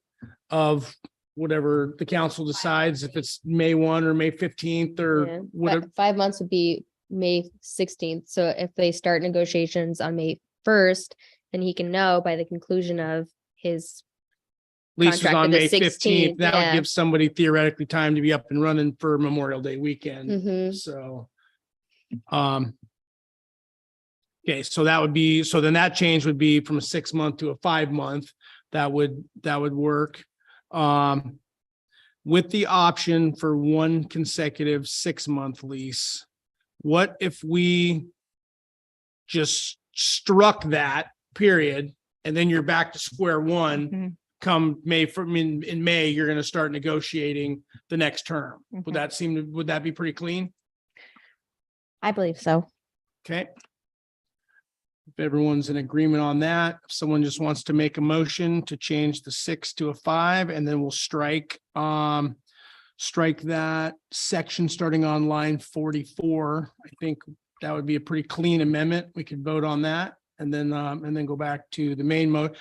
of whatever the council decides, if it's May 1 or May 15th or Yeah, whatever. 5 months would be May 16th. So if they start negotiations on May 1st, then he can know by the conclusion of his Lease was contract on of the May 15th. 16th, That would yeah. give somebody theoretically time to be up and running for Memorial Day weekend. Mhm. So, okay, so that would be, so then that change would be from a 6-month to a 5-month. That would work. With the option for one consecutive 6-month lease. What if we just struck that period and then you're back to square one? Mhm. Come May, in May, you're gonna start negotiating the next term. Mhm. Would that be pretty clean? I believe so. Okay. If everyone's in agreement on that, if someone just wants to make a motion to change the 6 to a 5, and then we'll strike that section starting on line 44. I think that would be a pretty clean amendment. We could vote on that and then go back to the main mode.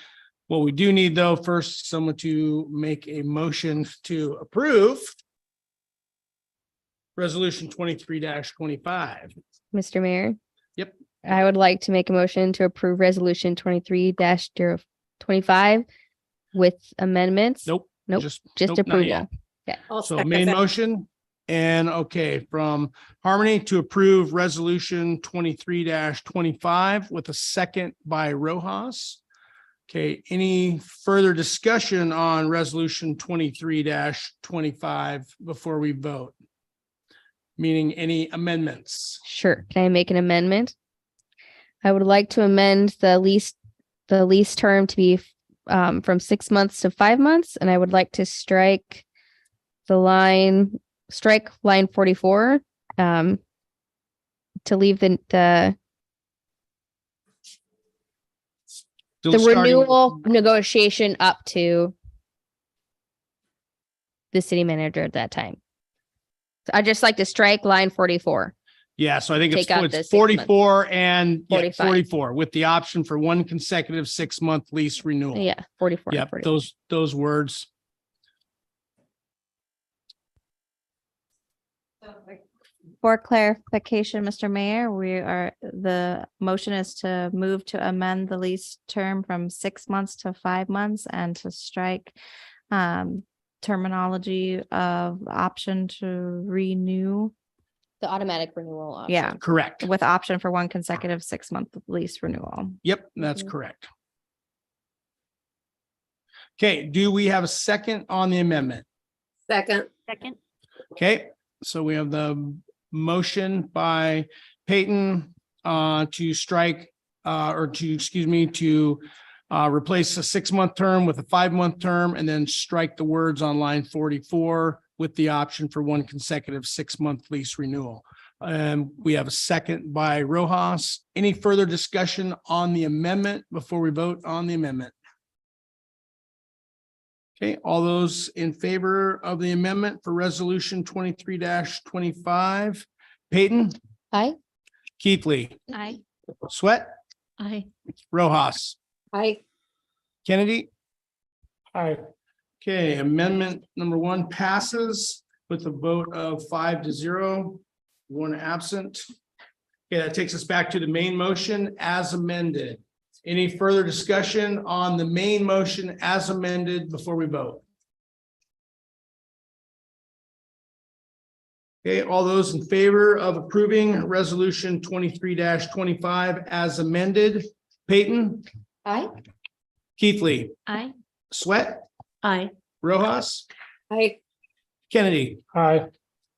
What we do need though, first, someone to make a motion to approve resolution 23-25. Mr. Mayor. Yep. I would like to make a motion to approve resolution 23-25 with amendments. Nope. Nope, Just just nope, not yet. approval. I'll So second main that. motion and okay, from Harmony to approve resolution 23-25 with a second by Rojas. Okay, any further discussion on resolution 23-25 before we vote? Meaning any amendments? Sure. Can I make an amendment? I would like to amend the lease term to be from 6 months to 5 months, and I would like to strike line 44 to leave the Still starting- renewal negotiation up to the city manager at that time. So I'd just like to strike line 44. Yeah, so I think Take out the it's 6 months. 44 and yeah, 45. 44 with the option for one consecutive 6-month lease renewal. Yeah, 44. and Yep, 44. those words. For clarification, Mr. Mayor, the motion is to move to amend the lease term from 6 months to 5 months and to strike terminology of option to renew. The automatic renewal. option. Yeah, Correct. with option for one consecutive 6-month lease renewal. Yep, that's Mhm. correct. Okay, do we have a second on the amendment? Second, Okay, so we have the motion by Peyton to strike to replace a 6-month term with a 5-month term and then strike the words on line 44 with the option for one consecutive 6-month lease renewal. We have a second by Rojas. Any further discussion on the amendment before we vote on the amendment? Okay, all those in favor of the amendment for resolution 23-25, Peyton, Aye. Keithley, Aye. Sweat, Aye. Rojas, I, Kennedy. Aye. Okay, amendment number 1 passes with a vote of 5-0, 1 absent. Okay, that takes us back to the main motion as amended. Any further discussion on the main motion as amended before we vote? Okay, all those in favor of approving resolution 23-25 as amended, Peyton, Aye. Keithley, Aye. Sweat, Aye. Rojas, I, Kennedy. Aye.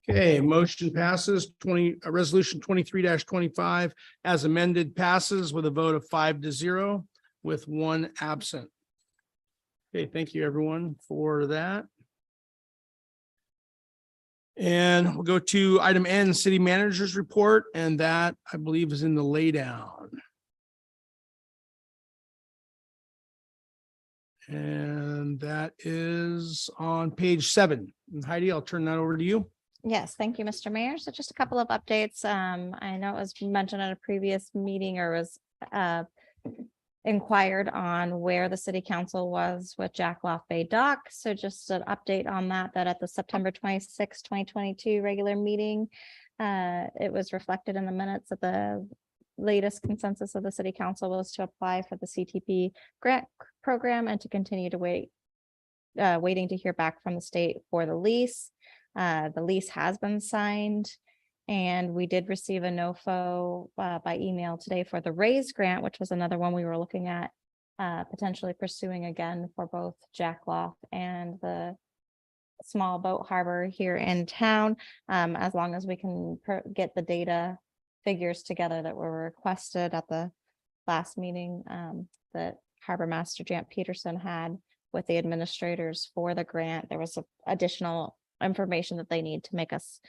Okay, motion passes resolution 23-25 as amended passes with a vote of 5-0 with 1 absent. Okay, thank you everyone for that. And we'll go to item N, city manager's report, and that I believe is in the laydown. And that is on page 7. And Heidi, I'll turn that over to you. Yes, thank you, Mr. Mayor. So just a couple of updates. I know it was mentioned at a previous meeting or was inquired on where the city council was with Jack Loft Bay Dock. So just an update on that at the September 26, 2022 regular meeting, it was reflected in the minutes that the latest consensus of the city council was to apply for the CTP grant program and to continue to wait waiting to hear back from the state for the lease. The lease has been signed. And we did receive a NOFO by email today for the RAISE grant, which was another one we were looking at potentially pursuing again for both Jack Loft and the small boat harbor here in town, as long as we can get the data figures together that were requested at the last meeting that Harbor Master Jamp Peterson had with the administrators for the grant. There was additional information that they need to make us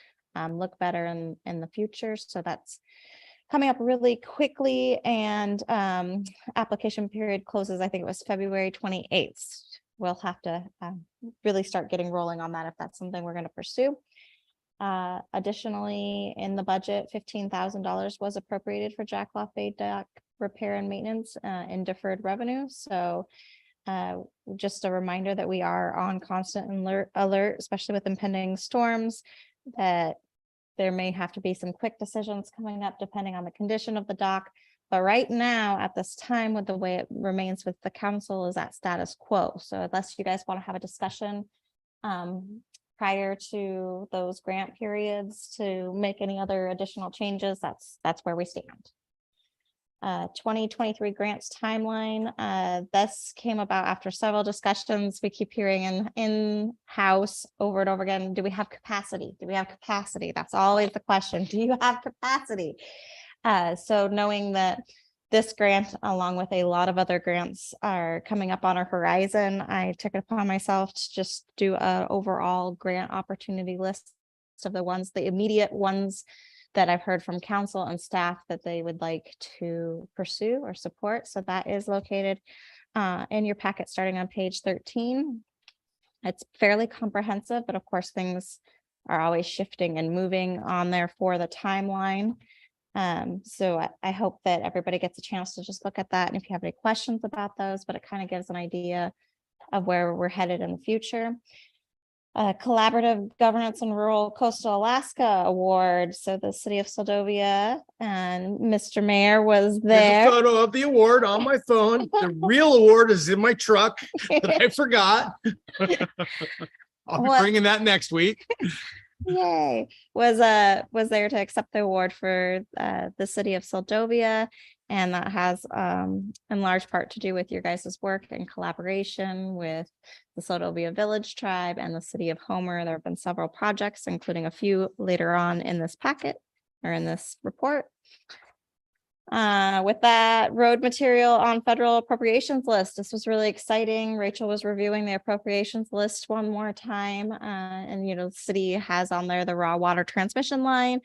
look better in the future. So that's coming up really quickly, and application period closes, I think it was February 28th. We'll have to really start getting rolling on that if that's something we're going to pursue. Additionally, in the budget, $15,000 was appropriated for Jack Loft Bay dock repair and maintenance in deferred revenue. So just a reminder that we are on constant alert, especially with impending storms, that there may have to be some quick decisions coming up depending on the condition of the dock. But right now, at this time, with the way it remains with the council, is at status quo. So unless you guys want to have a discussion prior to those grant periods to make any other additional changes, that's where we stand. 2023 grants timeline. This came about after several discussions. We keep hearing in-house over and over again. Do we have capacity? Do we have capacity? That's always the question. Do you have capacity? So knowing that this grant, along with a lot of other grants, are coming up on our horizon, I took it upon myself to just do an overall grant opportunity list of the immediate ones that I've heard from council and staff that they would like to pursue or support. So that is located in your packet starting on page 13. It's fairly comprehensive, but of course things are always shifting and moving on there for the timeline. So I hope that everybody gets a chance to just look at that. And if you have any questions about those, but it kind of gives an idea of where we're headed in the future. Collaborative Governance in Rural Coastal Alaska Award. So the city of Seldovia and Mr. Mayor was There's a there. photo of the award on my phone. The real award is in my truck that I forgot. I'll be What? bringing that next week. Yay. Was there to accept the award for the city of Seldovia. And that has in large part to do with your guys' work in collaboration with the Seldovia Village Tribe and the city of Homer. There have been several projects, including a few later on in this packet or in this report. With that, road material on federal appropriations list. This was really exciting. Rachel was reviewing the appropriations list one more time. And the city has on there the raw water transmission line,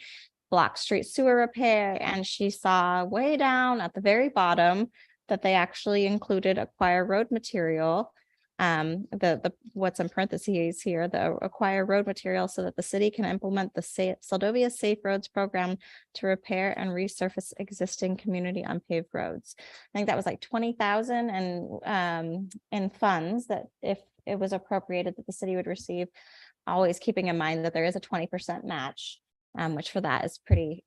Block Street sewer repair, and she saw way down at the very bottom that they actually included acquire road material. The what's in parentheses here, the acquire road material so that the city can implement the Seldovia Safe Roads program to repair and resurface existing community unpaved roads. I think that was like 20,000 and in funds that if it was appropriated that the city would receive, always keeping in mind that there is a 20% match. Which for that is pretty,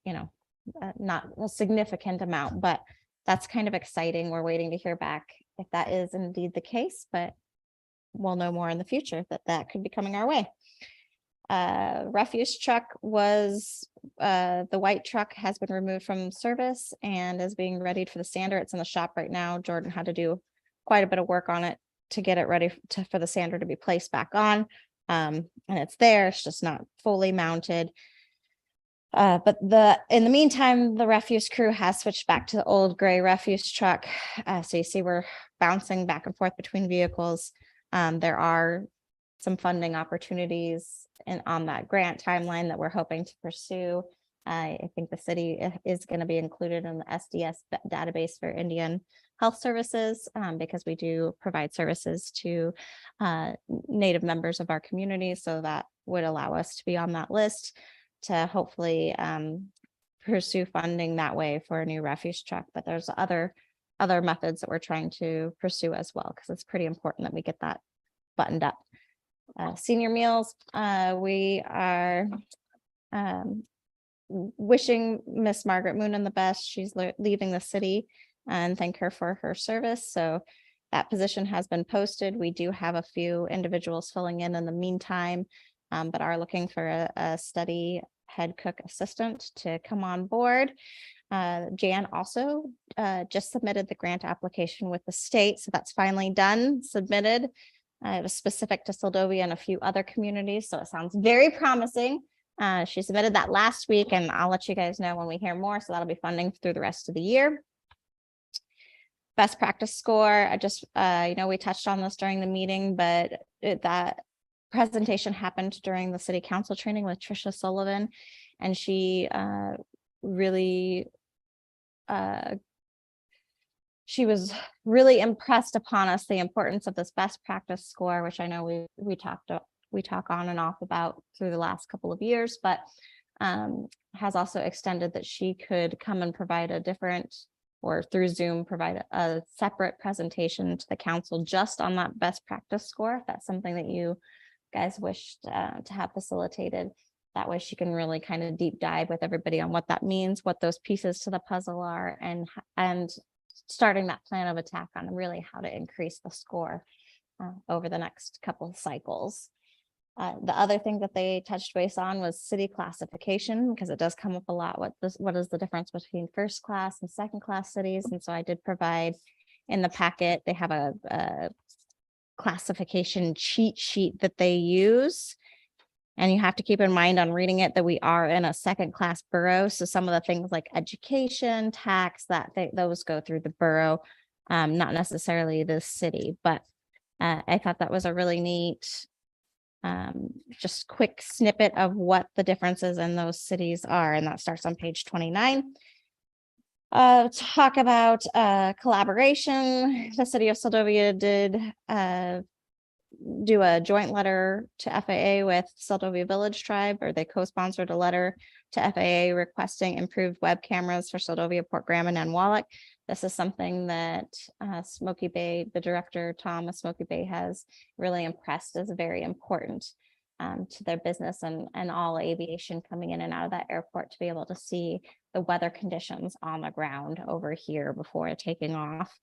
not a significant amount, but that's kind of exciting. We're waiting to hear back if that is indeed the case, but we'll know more in the future that could be coming our way. Refuse truck was, the white truck has been removed from service and is being readied for the sander. It's in the shop right now. Jordan had to do quite a bit of work on it to get it ready for the sander to be placed back on. And it's there, it's just not fully mounted. But in the meantime, the refuse crew has switched back to the old gray refuse truck. So you see we're bouncing back and forth between vehicles. There are some funding opportunities on that grant timeline that we're hoping to pursue. I think the city is going to be included in the SDS database for Indian Health Services because we do provide services to Native members of our community. So that would allow us to be on that list to hopefully pursue funding that way for a new refuse truck. But there's other methods that we're trying to pursue as well, because it's pretty important that we get that buttoned up. Senior meals, we are wishing Miss Margaret Moonen the best. She's leaving the city and thank her for her service. So That position has been posted. We do have a few individuals filling in the meantime, but are looking for a steady head cook assistant to come on board. Jan also just submitted the grant application with the state, so that's finally done, submitted. It was specific to Seldovia and a few other communities, so it sounds very promising. She submitted that last week, and I'll let you guys know when we hear more, so that'll be funding through the rest of the year. Best practice score, I just, we touched on this during the meeting, but that presentation happened during the city council training with Trisha Sullivan, and she really she was really impressed upon us the importance of this best practice score, which I know we talk on and off about through the last couple of years, but has also extended that she could come and provide a different, or through Zoom, provide a separate presentation to the council just on that best practice score, if that's something that you guys wished to have facilitated. That way she can really kind of deep dive with everybody on what that means, what those pieces to the puzzle are, and starting that plan of attack on really how to increase the score over the next couple of cycles. The other thing that they touched base on was city classification, because it does come up a lot. What is the difference between first class and second class cities? And so I did provide in the packet, they have a classification cheat sheet that they use. And you have to keep in mind on reading it that we are in a second class borough. So some of the things like education, tax, those go through the borough, not necessarily the city. But I thought that was a really neat, just quick snippet of what the differences in those cities are. And that starts on page 29. Talk about collaboration. The city of Seldovia did do a joint letter to FAA with Seldovia Village Tribe, or they co-sponsored a letter to FAA requesting improved web cameras for Seldovia, Port Graham, and Nanwalek. This is something that Smoky Bay, the director, Tom of Smoky Bay, has really impressed as very important to their business and all aviation coming in and out of that airport, to be able to see the weather conditions on the ground over here before taking off.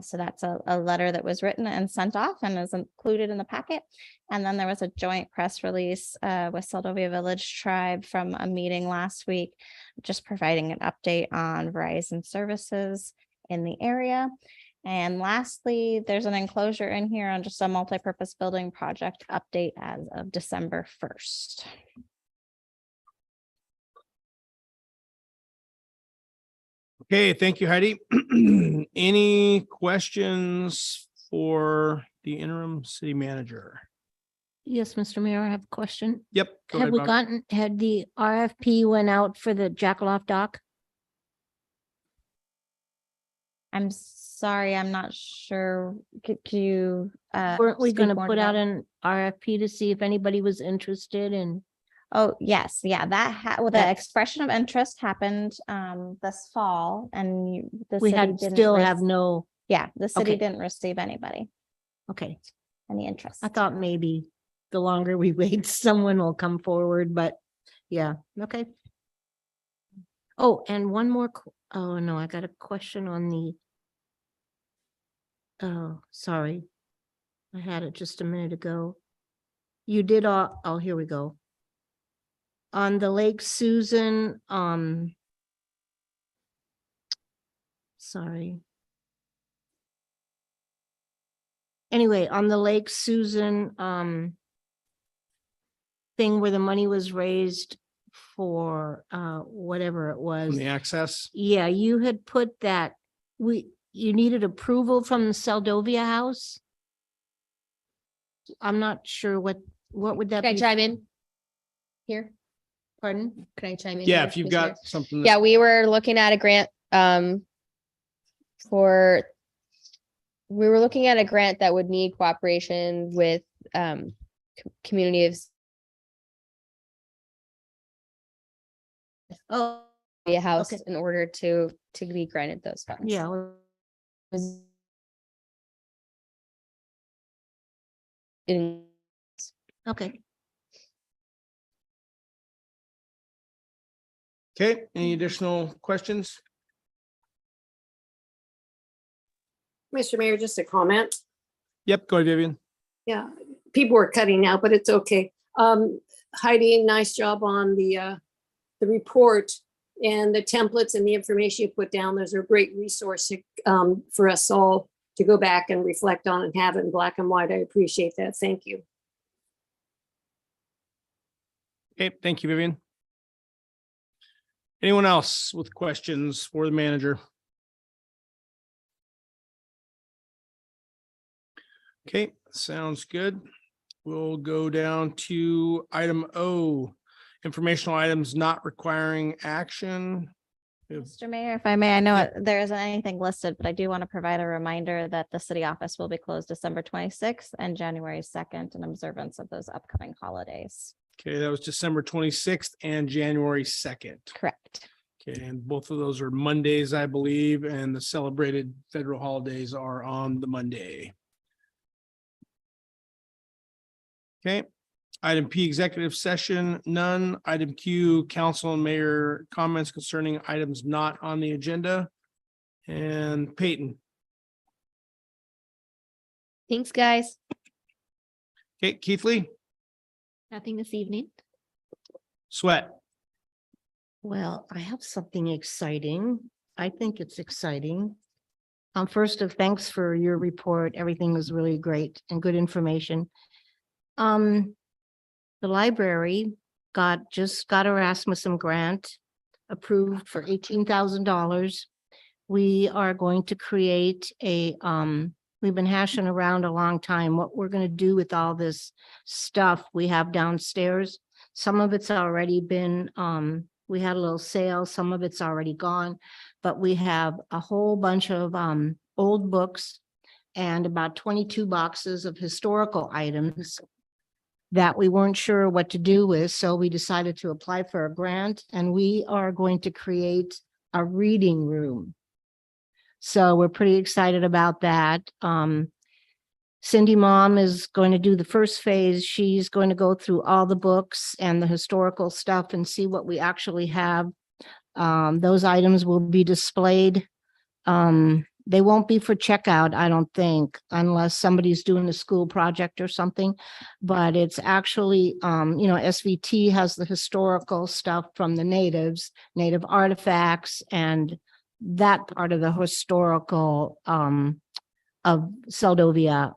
So that's a letter that was written and sent off and is included in the packet. And then there was a joint press release with Seldovia Village Tribe from a meeting last week, just providing an update on Verizon services in the area. And lastly, there's an enclosure in here on just a multi-purpose building project update as of December 1st. Okay, thank you, Heidi. Any questions for the interim city manager? Yes, Mr. Mayor, I have a question. Yep. go Have ahead, we Bob. had the RFP went out for the Jackaloff dock? I'm sorry, I'm not sure. Could you? Weren't we speak gonna more to put out that? an RFP to see if anybody was interested in? Oh, yes, yeah, the That- expression of interest happened this fall, and the We city had didn't still have rec- no, Yeah, the city Okay. didn't receive any okay. interest. I thought maybe the longer we wait, someone will come forward, but yeah, okay. Oh, and one more, oh no, I got a question on the. Oh, sorry. I had it just a minute ago. You did all, oh, here we go. On the Lake Susan, sorry. Anyway, on the Lake Susan, thing where the money was raised for, whatever it On was. the access? Yeah, you had put that, you needed approval from the Seldovia House? I'm not sure what would that Can I be? chime in here? Pardon? Can I chime in? Yeah, here, if you've Mr. got Mayor? something. Yeah, we were looking at a grant we were looking at a grant that would need cooperation with community of Oh, a house Okay. in order to be granted those funds. yeah, Was in okay. Okay, any additional questions? Mr. Mayor, just a comment. Yep, go ahead, Vivian. Yeah, people were cutting out, but it's okay. Heidi, nice job on the report and the templates and the information you put down. Those are a great resource for us all to go back and reflect on and have it in black and white. I appreciate that. Thank you. Okay, thank you, Vivian. Anyone else with questions for the manager? Okay, sounds good. We'll go down to item O, informational items not requiring action. Mr. Mayor, if I may, I know there isn't anything listed, but I do want to provide a reminder that the city office will be closed December 26th and January 2nd in observance of those upcoming holidays. Okay, that was December 26th and January 2nd. Correct. Okay, and both of those are Mondays, I believe, and the celebrated federal holidays are on the Monday. Okay, item P, executive session, none. Item Q, council and mayor comments concerning items not on the agenda. And Peyton. Thanks, guys. Okay, Keith Lee, Nothing this evening. Sweat. Well, I have something exciting. I think it's exciting. First of thanks for your report. Everything was really great and good information. The library just got a Rasmussen grant approved for $18,000. We are going to create we've been hashing around a long time what we're going to do with all this stuff we have downstairs. Some of it's already been, we had a little sale, some of it's already gone, but we have a whole bunch of old books and about 22 boxes of historical items that we weren't sure what to do with. So we decided to apply for a grant, and we are going to create a reading room. So we're pretty excited about that. Cindy Mom is going to do the first phase. She's going to go through all the books and the historical stuff and see what we actually have. Those items will be displayed. They won't be for checkout, I don't think, unless somebody's doing a school project or something. But it's actually, SVT has the historical stuff from the native artifacts, and that part of the historical of Seldovia.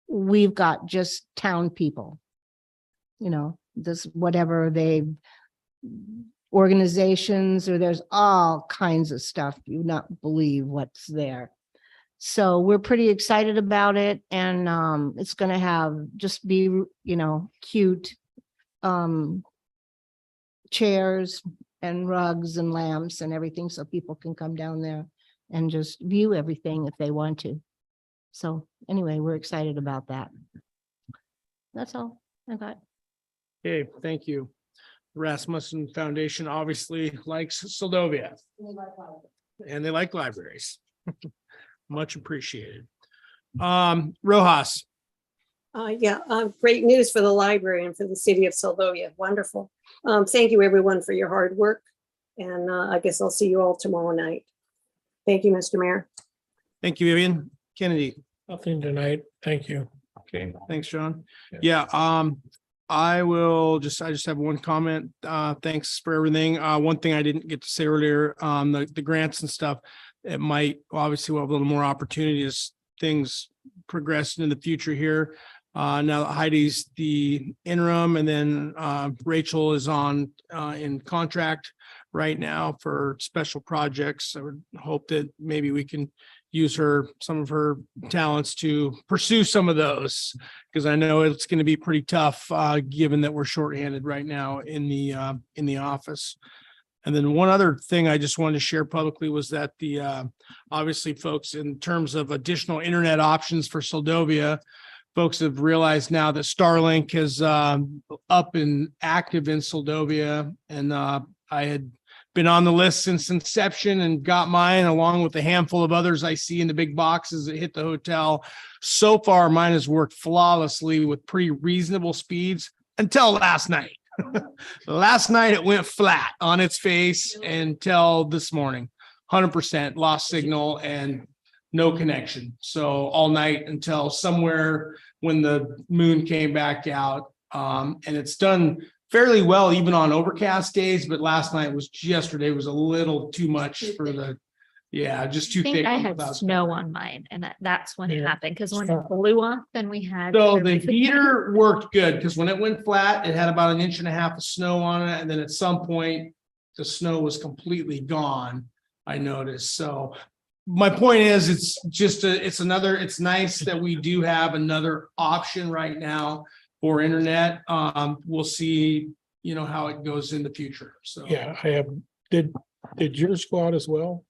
We've got just town people, this whatever organizations, or there's all kinds of stuff. You would not believe what's there. So we're pretty excited about it, and it's going to be cute chairs and rugs and lamps and everything, so people can come down there and just view everything if they want to. So anyway, we're excited about that. That's all I got. Okay, thank you. Rasmussen Foundation obviously likes Seldovia. And they like libraries. Much appreciated. Rojas. Great news for the library and for the city of Seldovia. Wonderful. Thank you, everyone, for your hard work. And I guess I'll see you all tomorrow night. Thank you, Mr. Mayor. Thank you, Vivian. Kennedy. Nothing tonight. Thank you. Okay, thanks, John. Yeah, I just have one comment. Thanks for everything. One thing I didn't get to say earlier, the grants and stuff, it might obviously we'll have a little more opportunity as things progress in the future here. Now that Heidi's the interim, and then Rachel is on in contract right now for special projects. I would hope that maybe we can use some of her talents to pursue some of those, because I know it's going to be pretty tough given that we're shorthanded right now in the office. And then one other thing I just wanted to share publicly was that obviously folks, in terms of additional internet options for Seldovia, folks have realized now that Starlink is up and active in Seldovia, and I had been on the list since inception and got mine along with a handful of others I see in the big boxes that hit the hotel. So far, mine has worked flawlessly with pretty reasonable speeds until last night. Last night it went flat on its face until this morning. 100% lost signal, and no connection. So all night until somewhere when the moon came back out. And it's done fairly well even on overcast days, but yesterday was a little too much for the, yeah, just too I think thick. I on the had cloud. snow on mine and that's when it Yeah. happened, because when it blew off, then we had. So the heater worked good because when it went flat, it had about 1.5 inches of snow on it. And then at some point, the snow was completely gone, I noticed. So my point is, it's nice that we do have another option right now for internet. We'll see, how it goes in the future. So. Yeah, I have, did yours go out as well?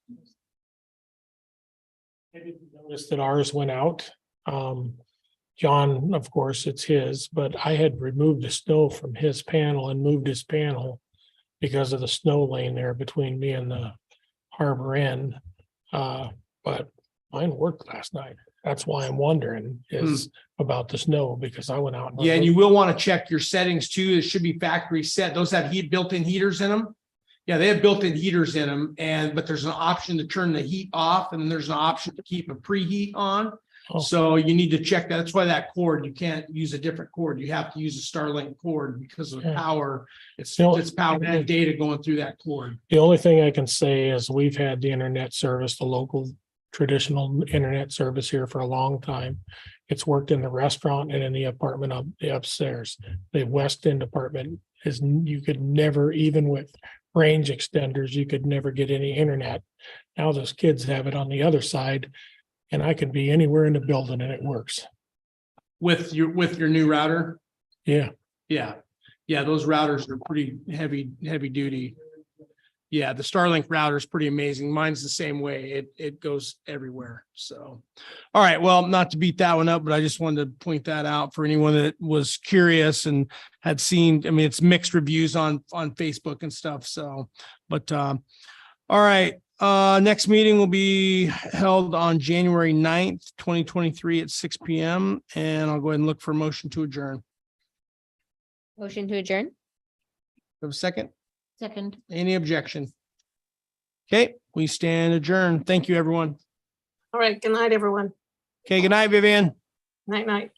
I didn't notice that ours went out. John, of course, it's his, but I had removed the snow from his panel and moved his panel because of the snow laying there between me and the harbor end. But mine worked last night. That's why I'm wondering is about the snow, because I went out. Yeah, and you will want to check your settings too. It should be factory set. Those have built-in heaters in them. Yeah, they have built-in heaters in them, but there's an option to turn the heat off, and then there's an option to keep a preheat on. Oh. So you need to check that. That's why that cord, you can't use a different cord. You have to use a Starlink cord because of the Yeah. power. It's No, power and data going through that cord. The only thing I can say is we've had the internet service, the local traditional internet service here for a long time. It's worked in the restaurant and in the apartment up the upstairs. The West End apartment is, you could never, even with range extenders, you could never get any internet. Now those kids have it on the other side, and I could be anywhere in the building and it works. With your new router. Yeah, Yeah. Yeah, those routers are pretty heavy duty. Yeah, the Starlink router is pretty amazing. Mine's the same way. It goes everywhere. So, all right. Well, not to beat that one up, but I just wanted to point that out for anyone that was curious and had seen. I mean, it's mixed reviews on Facebook and stuff. So, but all right. Next meeting will be held on January 9th, 2023 at 6 p.m. And I'll go ahead and look for a motion to adjourn. Motion to adjourn? Have a second? Second. Any objection? Okay, we stand adjourned. Thank you, everyone. All right, good night, everyone. Okay, good night, Vivian. Night, night.